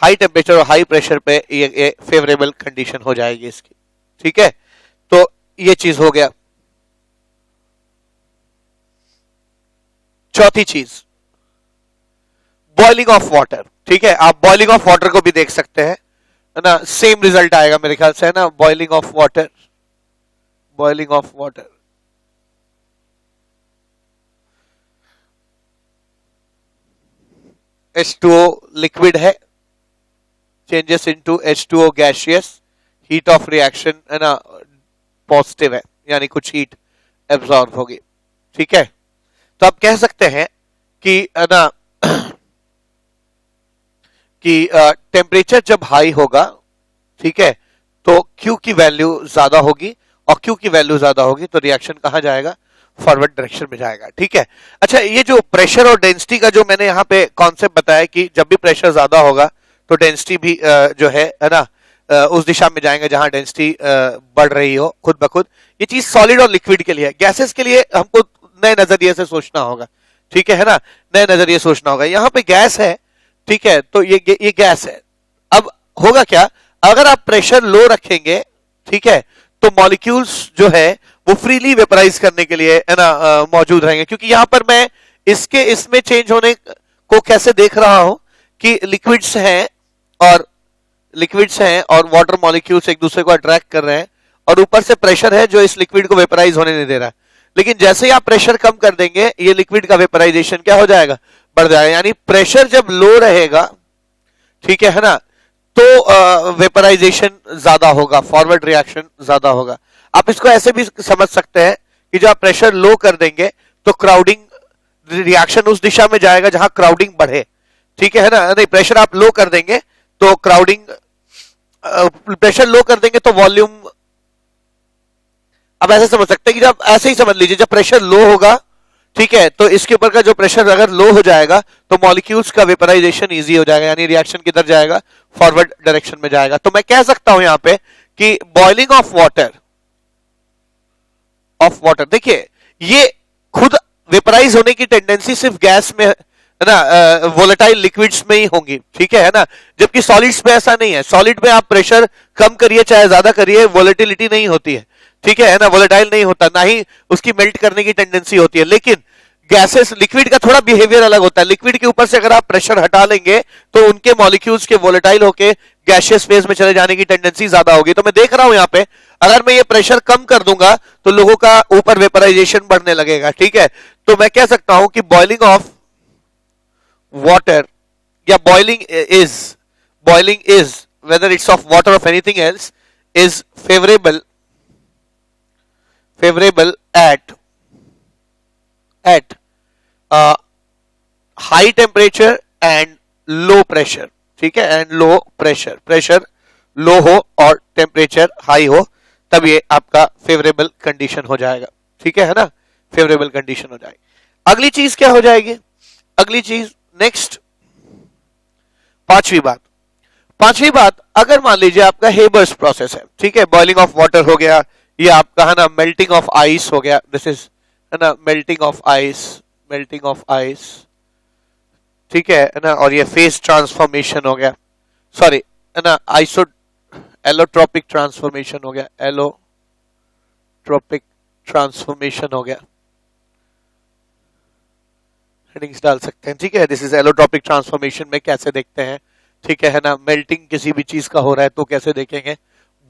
high temperature और हाई प्रेशर पे ये फेवरेबल कंडीशन हो जाएगी इसकी। ठीक है, तो ये चीज हो गया। चौथी चीज, बॉइलिंग ऑफ वाटर। ठीक है, आप बॉइलिंग ऑफ वाटर को भी देख सकते हैं, है ना, सेम रिजल्ट आएगा मेरे ख्याल से, है ना। Boiling of water, H2O liquid है, changes into H2O gaseous, heat of reaction, है ना, पॉजिटिव है, यानी कुछ हीट एब्जॉर्ब होगी। ठीक है, तो आप कह सकते हैं कि, है ना, कि टेम्परेचर जब हाई होगा, ठीक है, तो Q की वैल्यू ज्यादा होगी, और Q की वैल्यू ज्यादा होगी तो रिएक्शन कहां जाएगा, फॉरवर्ड डायरेक्शन में जाएगा। ठीक है, अच्छा, ये जो प्रेशर और डेंसिटी का जो मैंने यहाँ पे कॉन्सेप्ट बताया कि जब भी प्रेशर ज्यादा होगा तो डेंसिटी भी जो है ना, उस दिशा में जाएंगे जहां डेंसिटी बढ़ रही हो खुद ब खुद। ये चीज सॉलिड और लिक्विड के लिए है, गैसेस के लिए हमको नए नजरिए से सोचना होगा। ठीक है ना, नए नजरिए सोचना होगा। यहाँ पे गैस है, ठीक है, तो ये गैस है। अब होगा क्या, अगर आप प्रेशर लो रखेंगे, ठीक है, तो मॉलिक्यूल्स जो है वो फ्रीली वेपराइज करने के लिए, है ना, मौजूद रहेंगे। क्योंकि यहां पर मैं इसमें चेंज होने को कैसे देख रहा हूं कि लिक्विड्स हैं और वाटर मॉलिक्यूल्स एक दूसरे को अट्रैक्ट कर रहे हैं, और ऊपर से प्रेशर है जो इस लिक्विड को वेपराइज होने नहीं दे रहा है। लेकिन जैसे ही आप प्रेशर कम कर देंगे, ये लिक्विड का वेपराइजेशन क्या हो जाएगा, बढ़ जाएगा। यानी प्रेशर जब लो रहेगा, ठीक है ना, तो वेपराइजेशन ज्यादा होगा, फॉरवर्ड रिएक्शन ज्यादा होगा। आप इसको ऐसे भी समझ सकते हैं कि जब आप प्रेशर लो कर देंगे तो क्राउडिंग रिएक्शन उस दिशा में जाएगा जहां क्राउडिंग बढ़े। ठीक है ना, नहीं, प्रेशर आप लो कर देंगे तो प्रेशर लो कर देंगे तो वॉल्यूम, अब ऐसे समझ सकते हैं कि जब, ऐसे ही समझ लीजिए, जब प्रेशर लो होगा, ठीक है, तो इसके ऊपर का जो प्रेशर अगर लो हो जाएगा तो मॉलिक्यूल्स का वेपराइजेशन इजी हो जाएगा, यानी रिएक्शन किधर जाएगा, फॉरवर्ड डायरेक्शन में जाएगा। तो मैं कह सकता हूं यहां पे कि बॉइलिंग ऑफ वाटर, देखिए, ये खुद वेपराइज होने की टेंडेंसी सिर्फ गैस में, है ना, वोलेटाइल लिक्विड्स में ही होंगी। ठीक है ना, जबकि सॉलिड्स में ऐसा नहीं है। सॉलिड में आप प्रेशर कम करिए चाहे ज्यादा करिए, वोलेटिलिटी नहीं होती है। ठीक है ना, वोलेटाइल नहीं होता, ना ही उसकी मेल्ट करने की टेंडेंसी होती है। लेकिन गैसेस, लिक्विड का थोड़ा बिहेवियर अलग होता है। लिक्विड के ऊपर से अगर आप प्रेशर हटा लेंगे तो उनके मॉलिक्यूल्स के वोलेटाइल होके गैसियस फेज में चले जाने की टेंडेंसी ज्यादा होगी। तो मैं देख रहा हूं यहाँ पे, अगर मैं ये प्रेशर कम कर दूंगा तो लोगों का ऊपर वेपराइजेशन बढ़ने लगेगा। ठीक है, तो मैं कह सकता हूं कि बॉइलिंग ऑफ वाटर, या boiling is whether it's of water of anything else, is favourable at high temperature and low pressure। ठीक है, एंड लो प्रेशर लो हो और टेम्परेचर हाई हो, तब ये आपका फेवरेबल कंडीशन हो जाएगा। ठीक है ना, फेवरेबल कंडीशन हो जाएगी। अगली चीज क्या हो जाएगी, अगली चीज नेक्स्ट, पांचवी बात, अगर मान लीजिए आपका हेबर्स प्रोसेस है। ठीक है, बॉइलिंग ऑफ वाटर हो गया, ये आपका, है ना, मेल्टिंग ऑफ आइस हो गया, दिस इज, है ना, मेल्टिंग ऑफ आइस, ठीक है ना, और ये फेज ट्रांसफॉर्मेशन हो गया, सॉरी, है ना, एलोट्रोपिक ट्रांसफॉर्मेशन हो गया, एलोट्रोपिक ट्रांसफॉर्मेशन हो गया, हेडिंग्स डाल सकते हैं। ठीक है, दिस इज एलोट्रोपिक ट्रांसफॉर्मेशन में कैसे देखते हैं। ठीक है ना, मेल्टिंग किसी भी चीज का हो रहा है तो कैसे देखेंगे,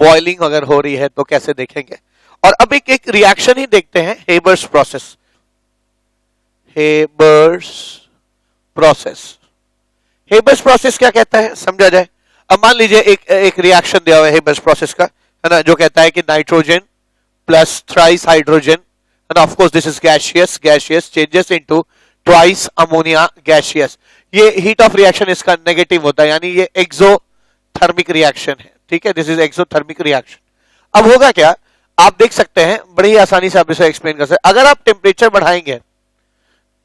बॉइलिंग अगर हो रही है तो कैसे देखेंगे। और अब एक रिएक्शन ही देखते हैं, Haber's process. Haber's process. Haber's process क्या कहता है समझा जाए। अब मान लीजिए एक रिएक्शन दिया हुआ है हेबर्स प्रोसेस का, है ना, जो कहता है कि nitrogen plus thrice hydrogen, and of course this is gaseous changes into twice ammonia gaseous। ये हीट ऑफ रिएक्शन इसका नेगेटिव होता है, यानी ये एक्सोथर्मिक रिएक्शन है, ठीक है, दिस इज एक्सोथर्मिक रिएक्शन। अब होगा क्या, आप देख सकते हैं बड़ी ही आसानी से आप इसे एक्सप्लेन कर सकते हैं। अगर आप टेम्परेचर बढ़ाएंगे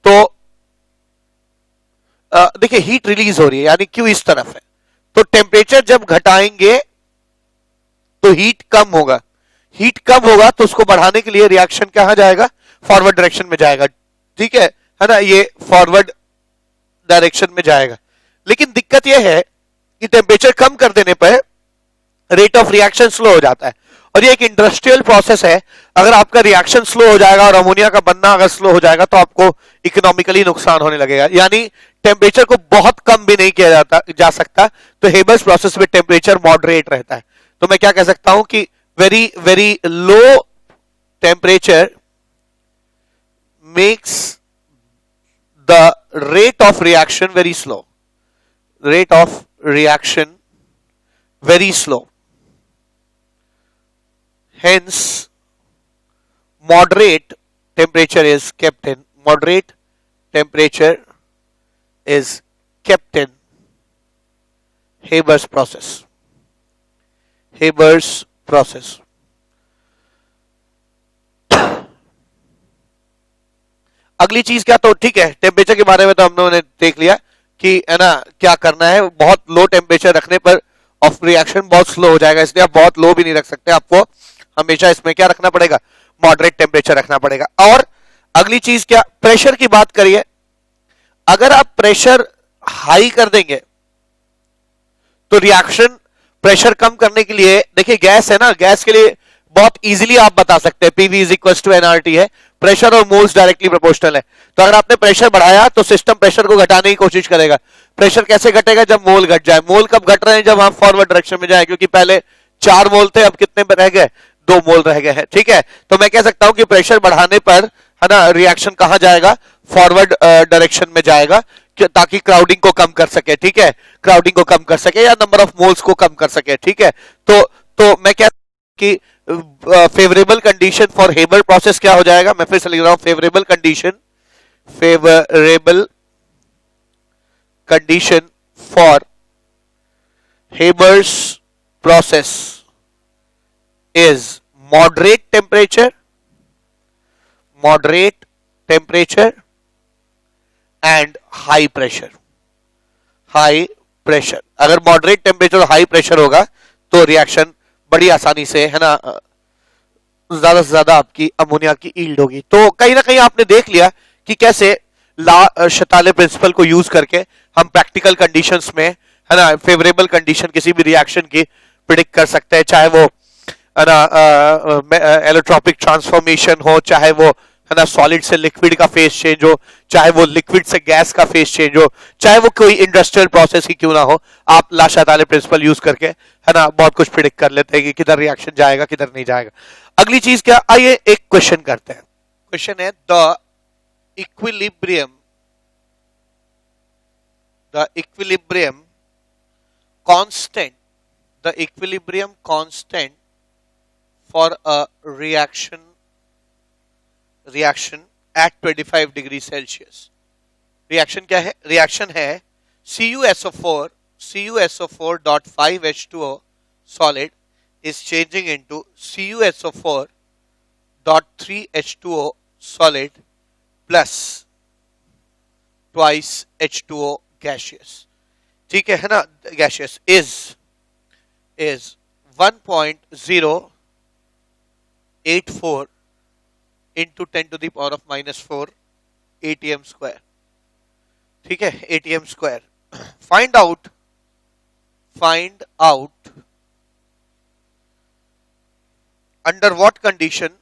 तो देखिए हीट रिलीज हो रही है, यानी क्यों इस तरफ है, तो टेम्परेचर जब घटाएंगे तो हीट कम होगा, हीट कम होगा तो उसको बढ़ाने के लिए रिएक्शन कहां जाएगा, फॉरवर्ड डायरेक्शन में जाएगा, ठीक है ना, ये फॉरवर्ड डायरेक्शन में जाएगा। लेकिन दिक्कत यह है कि टेम्परेचर कम कर देने पर रेट ऑफ रिएक्शन स्लो हो जाता है, और ये एक इंडस्ट्रियल प्रोसेस है। अगर आपका रिएक्शन स्लो हो जाएगा और अमोनिया का बनना अगर स्लो हो जाएगा तो आपको इकोनॉमिकली नुकसान होने लगेगा, यानी टेम्परेचर को बहुत कम भी नहीं किया जा सकता। तो हेबर्स प्रोसेस में टेम्परेचर मॉडरेट रहता है। तो मैं क्या कह सकता हूं कि very very low temperature makes the rate of reaction very slow, rate of reaction very slow, hence moderate temperature is kept in, moderate temperature is kept in Haber's process, Haber's process। अगली चीज क्या, तो ठीक है temperature के बारे में तो हम लोगों ने देख लिया कि है ना क्या करना है, बहुत लो टेम्परेचर रखने पर ऑफ रिएक्शन बहुत स्लो हो जाएगा, इसलिए आप बहुत लो भी नहीं रख सकते, आपको हमेशा इसमें क्या रखना पड़ेगा, मॉडरेट टेम्परेचर रखना पड़ेगा। और अगली चीज क्या, प्रेशर की बात करिए, अगर आप प्रेशर हाई कर देंगे तो रिएक्शन प्रेशर कम करने के लिए, देखिए गैस है ना, गैस के लिए बहुत इजीली आप बता सकते हैं PV is equal to NRT है, प्रेशर और मोल्स डायरेक्टली प्रोपोर्शनल है। तो अगर आपने प्रेशर बढ़ाया तो सिस्टम प्रेशर को घटाने की कोशिश करेगा। प्रेशर कैसे घटेगा, जब मोल घट जाए। मोल कब घट रहे हैं, जब हम फॉरवर्ड डायरेक्शन में जाए, क्योंकि पहले 4 मोल थे, अब कितने पे रह गए, 2 मोल रह गए हैं, ठीक है। तो मैं कह सकता हूं कि प्रेशर बढ़ाने पर है ना रिएक्शन कहां जाएगा, फॉरवर्ड डायरेक्शन में जाएगा, ताकि क्राउडिंग को कम कर सके, ठीक है, क्राउडिंग को कम कर सके या नंबर ऑफ मोल्स को कम कर सके, ठीक है। तो मैं क्या कि favourable condition for Haber process क्या हो जाएगा, मैं फिर से लिख रहा हूं, favourable condition for Haber's process is moderate temperature and high pressure, अगर मॉडरेट टेम्परेचर और हाई प्रेशर होगा तो रिएक्शन बड़ी आसानी से है ना ज्यादा से ज्यादा आपकी अमोनिया की ईल्ड होगी। तो कहीं ना कहीं आपने देख लिया कि कैसे ला शताले प्रिंसिपल को यूज करके हम प्रैक्टिकल कंडीशंस में है ना फेवरेबल कंडीशन किसी भी रिएक्शन की प्रिडिक्ट कर सकते हैं, चाहे वो है ना एलोट्रोपिक ट्रांसफॉर्मेशन हो, चाहे वो है ना सॉलिड से लिक्विड का फेज चेंज हो, चाहे वो लिक्विड से गैस का फेज चेंज हो, चाहे वो कोई इंडस्ट्रियल प्रोसेस ही क्यों ना हो, आप ला शताले प्रिंसिपल यूज करके है ना बहुत कुछ प्रिडिक्ट कर लेते हैं कि किधर रिएक्शन जाएगा किधर नहीं जाएगा। अगली चीज क्या, आइए एक क्वेश्चन करते हैं। क्वेश्चन है the equilibrium constant for a reaction at 25 degree Celsius. Reaction क्या है, रिएक्शन है CuSO4.5H2O solid is changing into CuSO4.3H2O solid plus twice H2O gaseous, ठीक है ना, gaseous is 1.084 into 10 to the power of -4 atm square, ठीक है, atm square। find out under what condition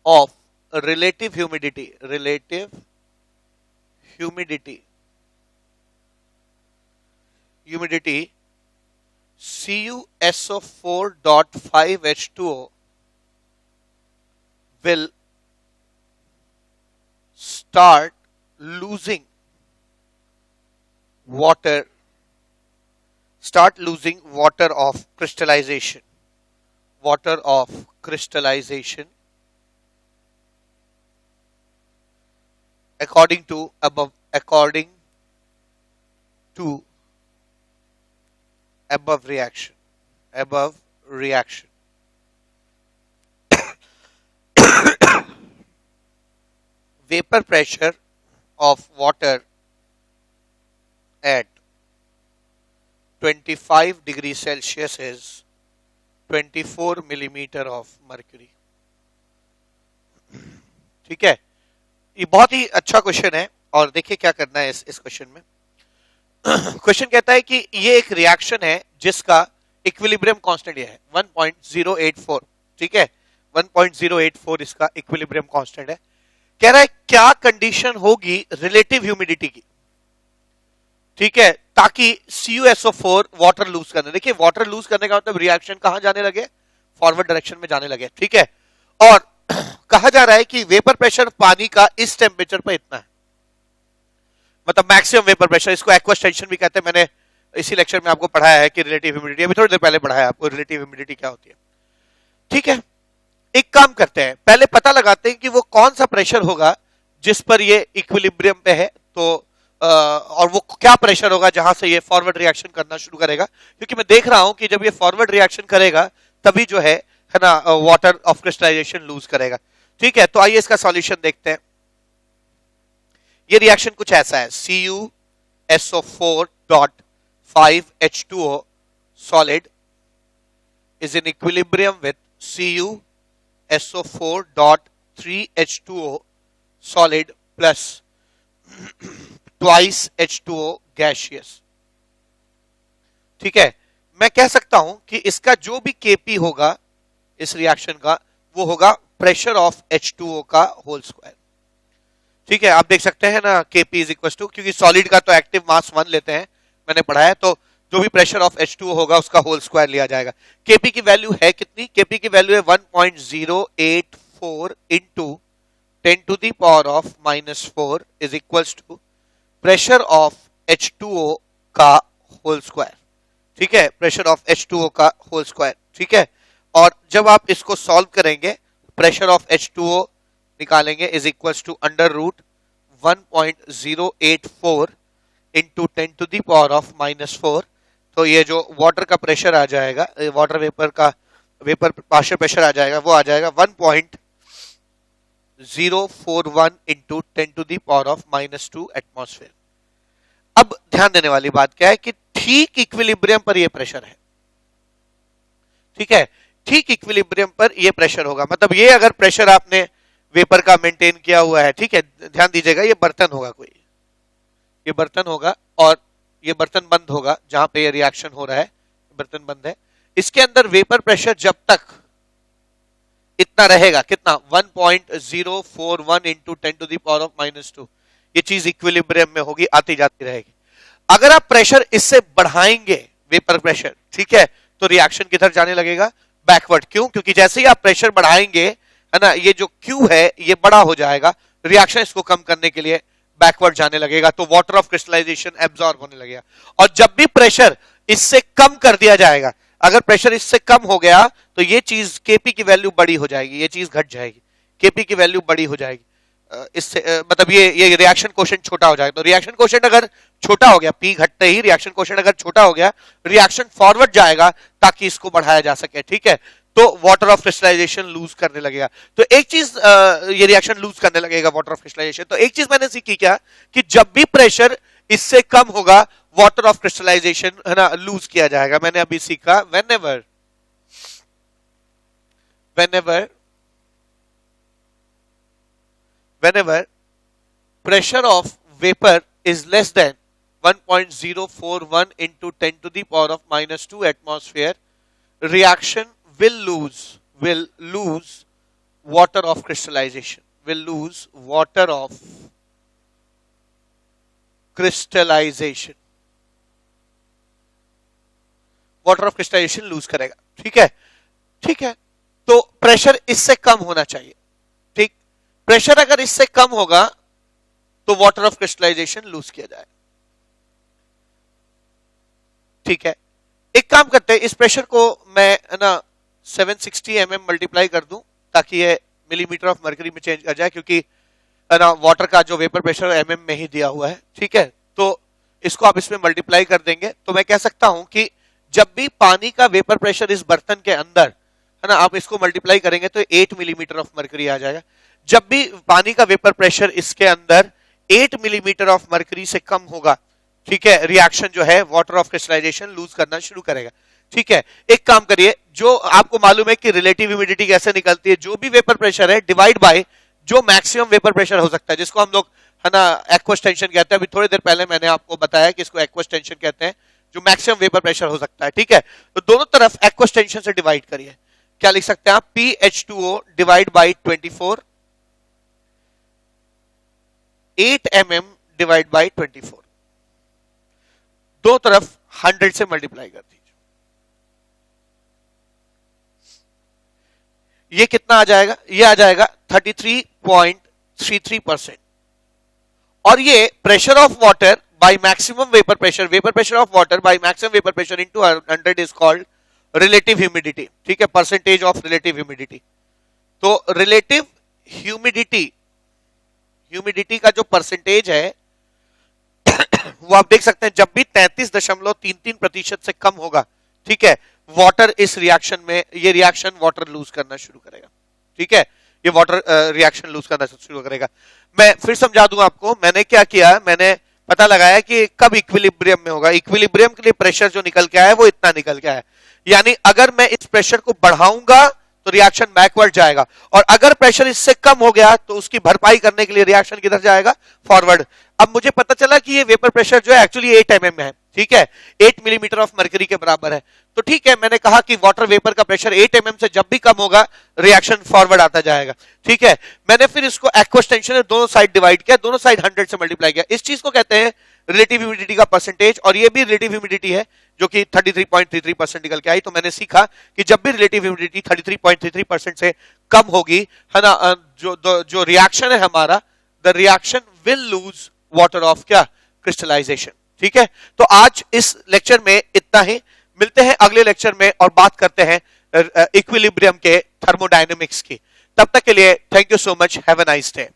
of relative humidity CuSO4.5H2O will start losing water of crystallization according to above reaction. Vapor pressure of water at 25 degrees Celsius is 24 millimeter of mercury. ठीक है, ये बहुत ही अच्छा question है और देखिए क्या करना है इस क्वेश्चन में. क्वेश्चन कहता है कि ये एक रिएक्शन है जिसका इक्विलिब्रियम कांस्टेंट ये है 1.084. ठीक है, 1.084 इसका इक्विलिब्रियम कांस्टेंट है. कह रहा है क्या कंडीशन होगी रिलेटिव ह्यूमिडिटी की, ठीक है, ताकि CuSO4 वाटर लूज करने. देखिए वाटर लूज करने का मतलब रिएक्शन कहां जाने लगे, फॉरवर्ड डायरेक्शन में जाने लगे. ठीक है, और कहा जा रहा है कि वेपर प्रेशर पानी का इस टेम्परेचर पर इतना है, मतलब मैक्सिमम वेपर प्रेशर. इसको एक्वस टेंशन भी कहते हैं. मैंने इसी लेक्चर में आपको पढ़ाया है कि रिलेटिव ह्यूमिडिटी, अभी थोड़ी देर पहले पढ़ाया आपको रिलेटिव ह्यूमिडिटी क्या होती है. ठीक है, एक काम करते हैं, पहले पता लगाते हैं कि वो कौन सा प्रेशर होगा जिस पर ये इक्विलिब्रियम पे है, तो और वो क्या प्रेशर होगा जहां से ये फॉरवर्ड रिएक्शन करना शुरू करेगा. क्योंकि मैं देख रहा हूं कि जब ये फॉरवर्ड रिएक्शन करेगा तभी जो है ना वाटर ऑफ क्रिस्टलाइजेशन लूज करेगा. ठीक है, तो आइए इसका सॉल्यूशन देखते हैं. ये रिएक्शन कुछ ऐसा है, CuSO4.5H2O solid is in equilibrium with CuSO4.3H2O solid plus twice H2O gaseous. ठीक है, मैं कह सकता हूं कि इसका जो भी Kp होगा इस रिएक्शन का वो होगा प्रेशर ऑफ H2O का होल स्क्वायर. ठीक है, आप देख सकते हैं ना Kp इज इक्वल टू, क्योंकि सॉलिड का तो एक्टिव मास 1 लेते हैं, मैंने पढ़ा है, तो जो भी प्रेशर ऑफ H2O होगा उसका होल स्क्वायर लिया जाएगा. Kp की वैल्यू है कितनी, Kp की वैल्यू है 1.084 into 10 to the power of -4 is equals to pressure of H2O का होल स्क्वायर. ठीक है, प्रेशर ऑफ H2O का होल स्क्वायर. ठीक है, और जब आप इसको सॉल्व करेंगे प्रेशर ऑफ H2O निकालेंगे is equals to under root 1.084 into 10 to the power of -4. तो ये जो वाटर का प्रेशर आ जाएगा, वाटर वेपर पार्शियल प्रेशर आ जाएगा, वो आ जाएगा 1.041 into 10 to the power of -2 atmosphere. अब ध्यान देने वाली बात क्या है कि ठीक इक्विलिब्रियम पर ये प्रेशर है. ठीक है, ठीक इक्विलिब्रियम पर ये प्रेशर होगा, मतलब ये अगर प्रेशर आपने वेपर का मेंटेन किया हुआ है, ठीक है, ध्यान दीजिएगा, ये बर्तन होगा, कोई ये बर्तन होगा और ये बर्तन बंद होगा, जहां पे ये रिएक्शन हो रहा है बर्तन बंद है. इसके अंदर वेपर प्रेशर जब तक इतना रहेगा, कितना 1.041 into 10 to the power of -2, ये चीज इक्विलिब्रियम में होगी, आती जाती रहेगी. अगर आप प्रेशर इससे बढ़ाएंगे वेपर प्रेशर, ठीक है, तो रिएक्शन किधर जाने लगेगा, बैकवर्ड. क्यों, क्योंकि जैसे ही आप प्रेशर बढ़ाएंगे, है ना, ये जो Q है ये बड़ा हो जाएगा, रिएक्शन इसको कम करने के लिए बैकवर्ड जाने लगेगा, तो वाटर ऑफ क्रिस्टलाइजेशन एब्जॉर्ब होने लगेगा. और जब भी प्रेशर इससे कम कर दिया जाएगा, अगर प्रेशर इससे कम हो गया तो ये चीज Kp की वैल्यू बड़ी हो जाएगी, ये चीज घट जाएगी, Kp की वैल्यू बड़ी हो जाएगी. इससे मतलब ये रिएक्शन कोशेंट छोटा हो जाएगा. तो रिएक्शन कोशेंट अगर छोटा हो गया, P घटते ही रिएक्शन कोशेंट अगर छोटा हो गया, रिएक्शन फॉरवर्ड जाएगा ताकि इसको बढ़ाया जा सके. ठीक है, तो वाटर ऑफ क्रिस्टलाइजेशन लूज करने लगेगा. तो एक चीज ये रिएक्शन लूज करने लगेगा वाटर ऑफ क्रिस्टलाइजेशन. तो एक चीज मैंने सीखी क्या, कि जब भी प्रेशर इससे कम होगा वाटर ऑफ क्रिस्टलाइजेशन, है ना, लूज किया जाएगा. मैंने अभी सीखा whenever pressure of vapor is less than 1.041 into 10 to the power of -2 atmosphere, reaction will lose water of crystallization. Water of crystallization lose करेगा. ठीक है, ठीक है, तो प्रेशर इससे कम होना चाहिए. प्रेशर अगर इससे कम होगा तो वाटर ऑफ क्रिस्टलाइजेशन लूज किया जाएगा। ठीक है, एक काम करते हैं, इस प्रेशर को मैं ना 760 mm मल्टीप्लाई कर दूं ताकि ये मिलीमीटर ऑफ मरकरी में चेंज कर जाए, क्योंकि ना वाटर का जो वेपर प्रेशर एमएम में ही दिया हुआ है। ठीक है, तो इसको आप इसमें मल्टीप्लाई कर देंगे तो मैं कह सकता हूं कि जब भी पानी का वेपर प्रेशर इस बर्तन के अंदर है ना, आप इसको मल्टीप्लाई करेंगे तो 8 मिलीमीटर ऑफ मरकरी आ जाएगा। जब भी पानी का वेपर प्रेशर इसके अंदर 8 मिलीमीटर ऑफ मरकरी से कम होगा, ठीक है, रिएक्शन जो है वाटर ऑफ क्रिस्टलाइजेशन लूज करना शुरू करेगा। ठीक है, एक काम करिए, जो आपको मालूम है कि रिलेटिव ह्यूमिडिटी कैसे निकलती है, जो भी वेपर प्रेशर है डिवाइड बाय जो मैक्सिमम वेपर प्रेशर हो सकता है, जिसको हम लोग है ना एक्वस टेंशन कहते हैं। अभी थोड़ी देर पहले मैंने आपको बताया कि इसको एक्वस टेंशन कहते हैं, जो मैक्सिमम वेपर प्रेशर हो सकता है। ठीक है, तो दोनों तरफ एक्वस टेंशन से डिवाइड करिए। क्या लिख सकते हैं आप? PH2O divide by 24, 8 mm divide by 24, दो तरफ 100 से मल्टीप्लाई कर दीजिए। ये कितना आ जाएगा? ये आ जाएगा 33.33%। और ये pressure of water by maximum vapour pressure of water by maximum vapour pressure into 100 is called relative humidity. ठीक है, परसेंटेज ऑफ रिलेटिव ह्यूमिडिटी। तो रिलेटिव ह्यूमिडिटी का जो परसेंटेज है वो आप देख सकते हैं, जब भी 33.33% से कम होगा, ठीक है, वाटर इस रिएक्शन में, ये रिएक्शन वाटर लूज करना शुरू करेगा। ठीक है, ये वाटर रिएक्शन लूज करना शुरू करेगा। मैं फिर समझा दूं आपको, मैंने क्या किया, मैंने पता लगाया कि कब इक्विलिब्रियम में होगा। इक्विलिब्रियम के लिए प्रेशर जो निकल के आया है वो इतना निकल के आया है, यानी अगर मैं इस प्रेशर को बढ़ाऊंगा तो रिएक्शन बैकवर्ड जाएगा, और अगर प्रेशर इससे कम हो गया तो उसकी भरपाई करने के लिए रिएक्शन किधर जाएगा? फॉरवर्ड। अब मुझे पता चला कि ये वेपर प्रेशर जो है एक्चुअली 8 mm है। ठीक है, 8 मिलीमीटर ऑफ मरकरी के बराबर है। तो ठीक है, मैंने कहा कि वाटर वेपर का प्रेशर 8 mm से जब भी कम होगा रिएक्शन फॉरवर्ड आता जाएगा। ठीक है, मैंने फिर इसको एक्वस टेंशन में दोनों साइड डिवाइड किया, दोनों साइड 100 से मल्टीप्लाई किया। इस चीज को कहते हैं रिलेटिव ह्यूमिडिटी का परसेंटेज, और ये भी रिलेटिव ह्यूमिडिटी है जो कि 33.33% निकल के आई। तो मैंने सीखा कि जब भी रिलेटिव ह्यूमिडिटी 33.33% से कम होगी, है ना, जो रिएक्शन है हमारा, the reaction will lose water of क्या? क्रिस्टलाइजेशन। ठीक है, तो आज इस लेक्चर में इतना ही, मिलते हैं अगले लेक्चर में और बात करते हैं इक्विलिब्रियम के थर्मोडायनेमिक्स की। तब तक के लिए thank you so much, have a nice day.